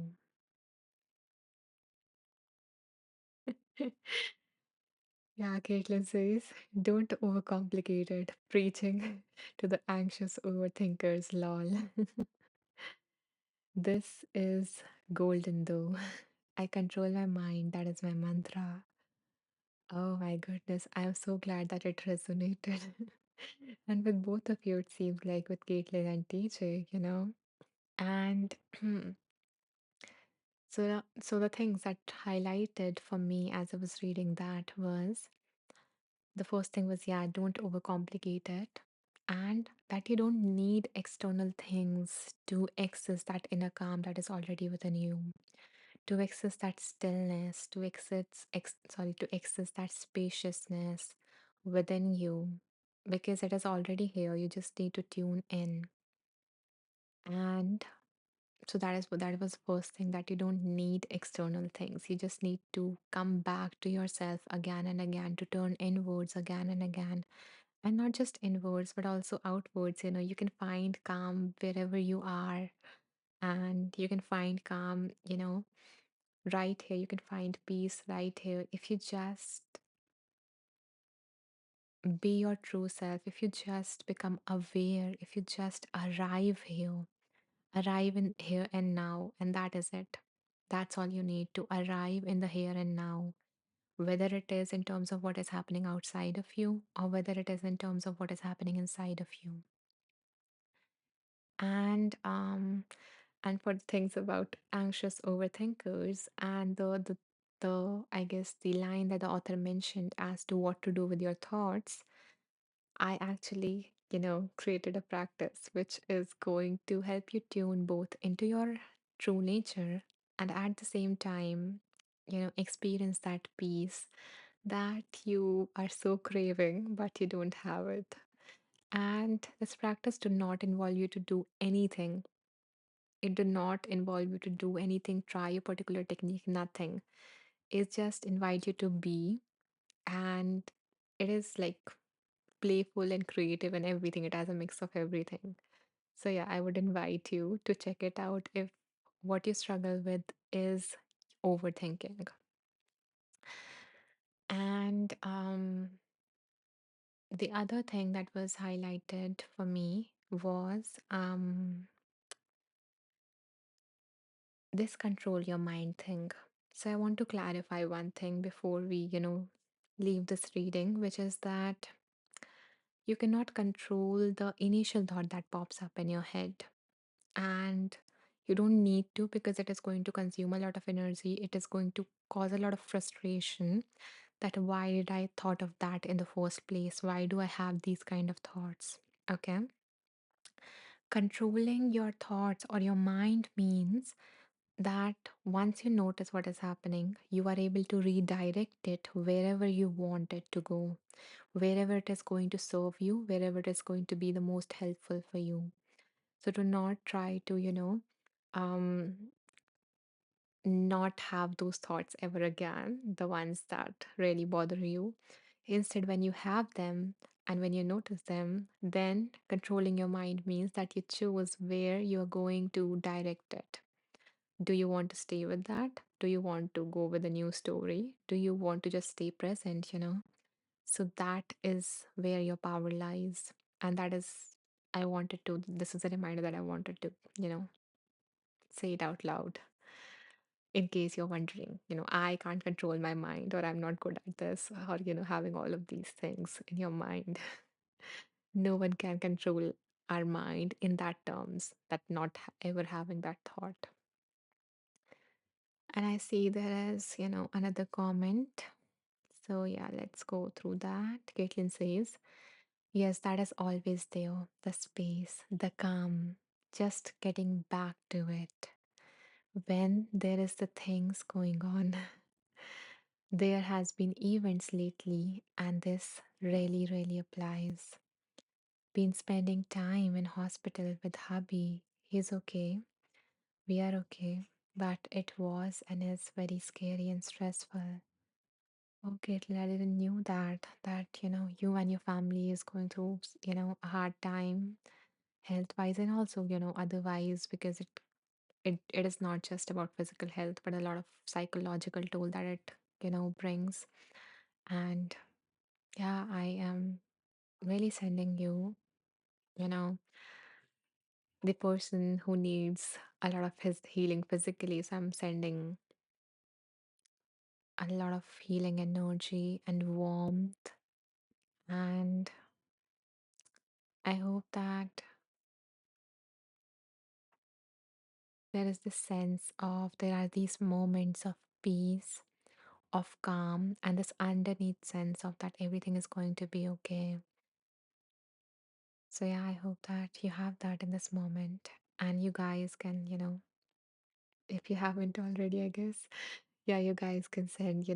Yeah, Caitlin says, don't overcomplicate it. Preaching to the anxious overthinkers, lol. This is golden though. I control my mind. That is my mantra. Oh my goodness. I'm so glad that it resonated. And with both of you, it seems like with Caitlin and TJ, you know? And so the things that highlighted for me as I was reading that was the first thing was, yeah, don't overcomplicate it. And that you don't need external things to access that inner calm that is already within you, to access that stillness, to to access that spaciousness within you, because it is already here. You just need to tune in. And so that was first thing, that you don't need external things. You just need to come back to yourself again and again, to turn inwards again and again, and not just inwards but also outwards. You know, you can find calm wherever you are, and you can find calm, right here. You can find peace right here if you just be your true self, if you just become aware, if you just arrive in here and now, and that is it. That's all you need, to arrive in the here and now, whether it is in terms of what is happening outside of you or whether it is in terms of what is happening inside of you. And for the things about anxious overthinkers, and the I guess the line that the author mentioned as to what to do with your thoughts, I actually, created a practice which is going to help you tune both into your true nature and at the same time, experience that peace that you are so craving, but you don't have it. And this practice do not involve you to do anything. It do not involve you to do anything, try a particular technique, nothing. It just invite you to be, and it is like playful and creative and everything. It has a mix of everything. So yeah, I would invite you to check it out if what you struggle with is overthinking. And the other thing that was highlighted for me was this control your mind thing. So I want to clarify one thing before we, leave this reading, which is that you cannot control the initial thought that pops up in your head. And you don't need to, because it is going to consume a lot of energy. It is going to cause a lot of frustration, that why did I thought of that in the first place? Why do I have these kind of thoughts? Okay. Controlling your thoughts or your mind means that once you notice what is happening, you are able to redirect it wherever you want it to go, wherever it is going to serve you, wherever it is going to be the most helpful for you. So do not try to, um, not have those thoughts ever again, the ones that really bother you. Instead, when you have them and when you notice them, then controlling your mind means that you choose where you're going to direct it. Do you want to stay with that? Do you want to go with a new story? Do you want to just stay present? So that is where your power lies. And that is, this is a reminder that I wanted to, say it out loud. In case you're wondering, I can't control my mind, or I'm not good at this, or, having all of these things in your mind. No one can control our mind in that terms, that not ever having that thought. And I see there is, another comment. So yeah, let's go through that. Caitlin says, yes, that is always there. The space, the calm, just getting back to it. When there is the things going on. There has been events lately, and this really, really applies. Been spending time in hospital with hubby. He's okay. We are okay. But it was and is very scary and stressful. Okay, I didn't knew that you and your family is going through a hard time health wise, and also otherwise, because it is not just about physical health, but a lot of psychological toll that it brings. And yeah, I am really sending you, you know, the person who needs a lot of his healing physically. So I'm sending a lot of healing energy and warmth. And I hope that there is this sense of there are these moments of peace, of calm, and this underneath sense of that everything is going to be okay. So yeah, I hope that you have that in this moment. And you guys can, if you haven't already, I guess, yeah, you guys can send,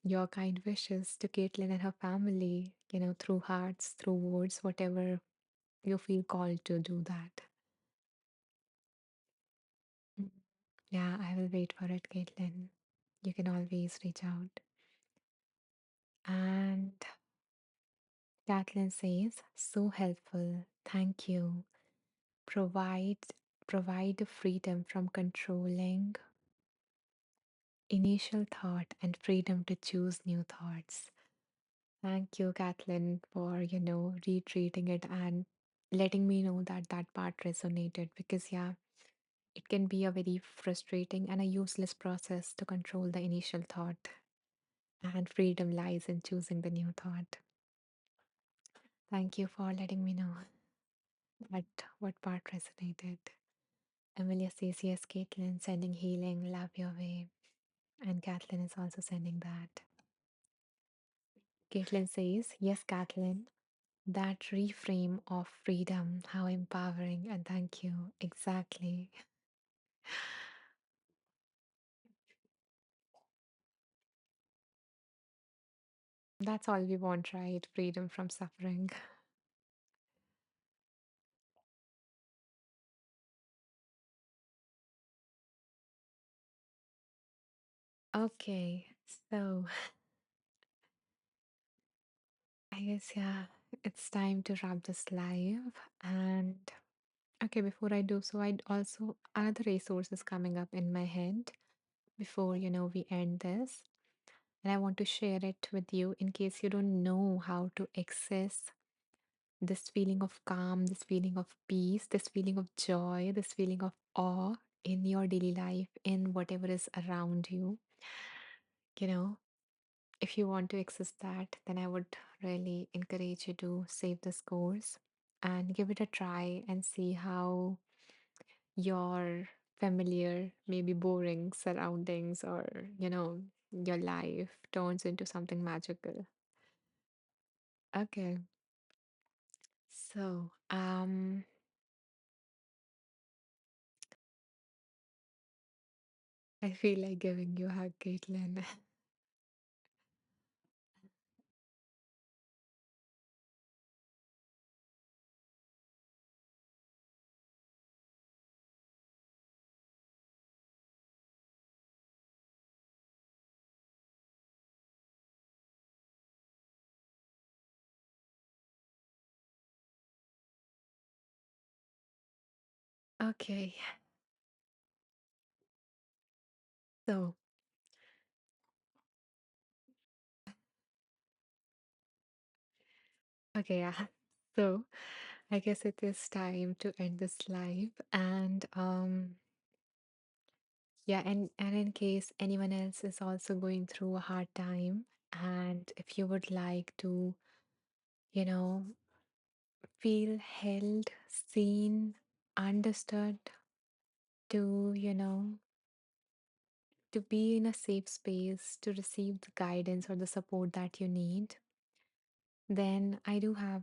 your kind wishes to Caitlin and her family, through hearts, through words, whatever you feel called to do that. Mm. Yeah, I will wait for it, Caitlin. You can always reach out. And Kathleen says, so helpful. Thank you. Provide provide the freedom from controlling initial thought and freedom to choose new thoughts. Thank you, Kathleen, for retreating it and letting me know that that part resonated, because yeah, it can be a very frustrating and a useless process to control the initial thought, and freedom lies in choosing the new thought. Thank you for letting me know what part resonated. Amelia says, yes, Caitlin, sending healing, love your way. And Kathleen is also sending that. Caitlin says, yes, Kathleen, that reframe of freedom, how empowering, and thank you. Exactly. That's all we want, right? Freedom from suffering. Okay, so I guess, yeah, it's time to wrap this live. And okay, before I do so, I'd also, another resource is coming up in my head before, we end this. And I want to share it with you in case you don't know how to access this feeling of calm, this feeling of peace, this feeling of joy, this feeling of awe in your daily life, in whatever is around you. You know, if you want to access that, then I would really encourage you to save this course and give it a try and see how your familiar, maybe boring surroundings or, your life turns into something magical. Okay. So, I feel like giving you a hug, Caitlin. Okay. So, okay, yeah. So, I guess it is time to end this live and yeah, and in case anyone else is also going through a hard time and if you would like to, you know, feel held, seen, understood, to, to be in a safe space, to receive the guidance or the support that you need, then I do have,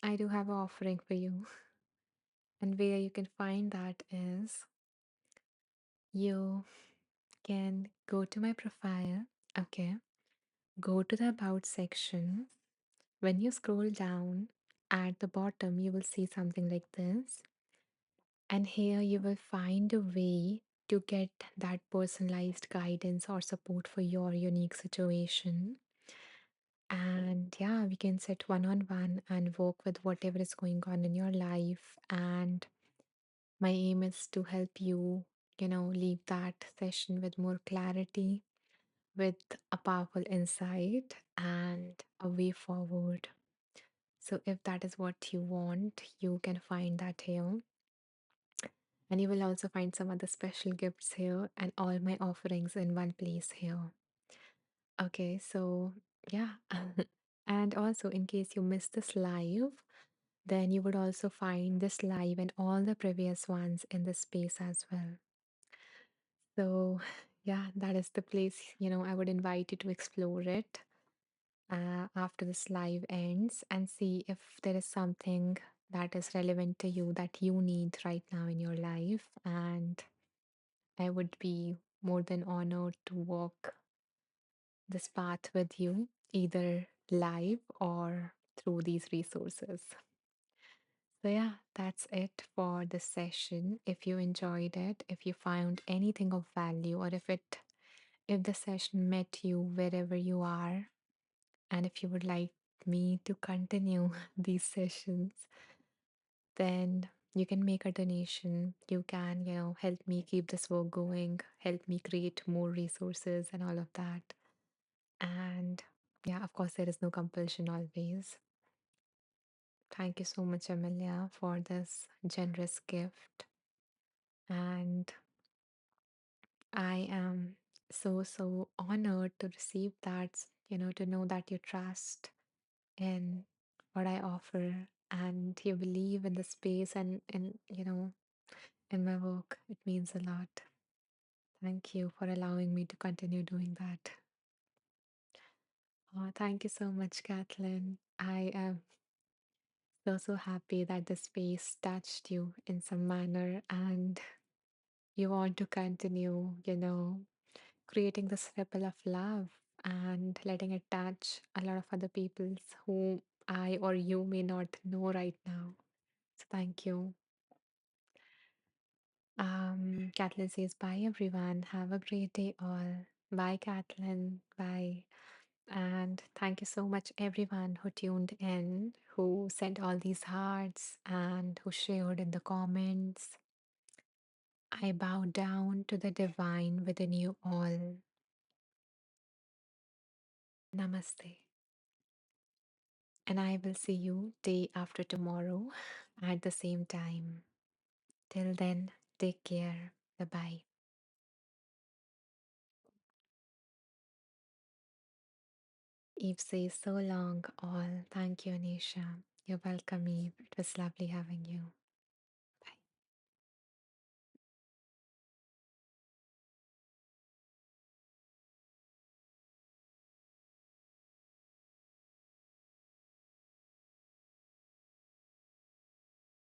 I do have an offering for you. And where you can find that is you can go to my profile, okay? Go to the About section. When you scroll down at the bottom, you will see something like this. And here you will find a way to get that personalized guidance or support for your unique situation. And yeah, we can sit one on one and work with whatever is going on in your life. And my aim is to help you, leave that session with more clarity, with a powerful insight and a way forward. So, if that is what you want, you can find that here. And you will also find some other special gifts here and all my offerings in one place here. Okay, so yeah. And also, in case you missed this live, then you would also find this live and all the previous ones in this space as well. So, yeah, that is the place, I would invite you to explore it after this live ends and see if there is something that is relevant to you that you need right now in your life. And I would be more than honored to walk this path with you, either live or through these resources. So, yeah, that's it for this session. If you enjoyed it, if you found anything of value, or if the session met you wherever you are, and if you would like me to continue these sessions, then you can make a donation. You can, help me keep this work going, help me create more resources and all of that. And yeah, of course, there is no compulsion always. Thank you so much, Amelia, for this generous gift. And I am so, so honored to receive that, to know that you trust in what I offer and you believe in the space and in my work. It means a lot. Thank you for allowing me to continue doing that. Oh, thank you so much, Kathleen. I am so, so happy that the space touched you in some manner and you want to continue, creating this ripple of love and letting it touch a lot of other people's who I or you may not know right now. So thank you. Kathleen says, bye everyone. Have a great day, all. Bye, Kathleen. Bye. And thank you so much, everyone who tuned in, who sent all these hearts, and who shared in the comments. I bow down to the divine within you all. Namaste. And I will see you day after tomorrow at the same time. Till then, take care. Bye bye. Eve says, so long, all. Thank you, Anisha. You're welcome, Eve. It was lovely having you.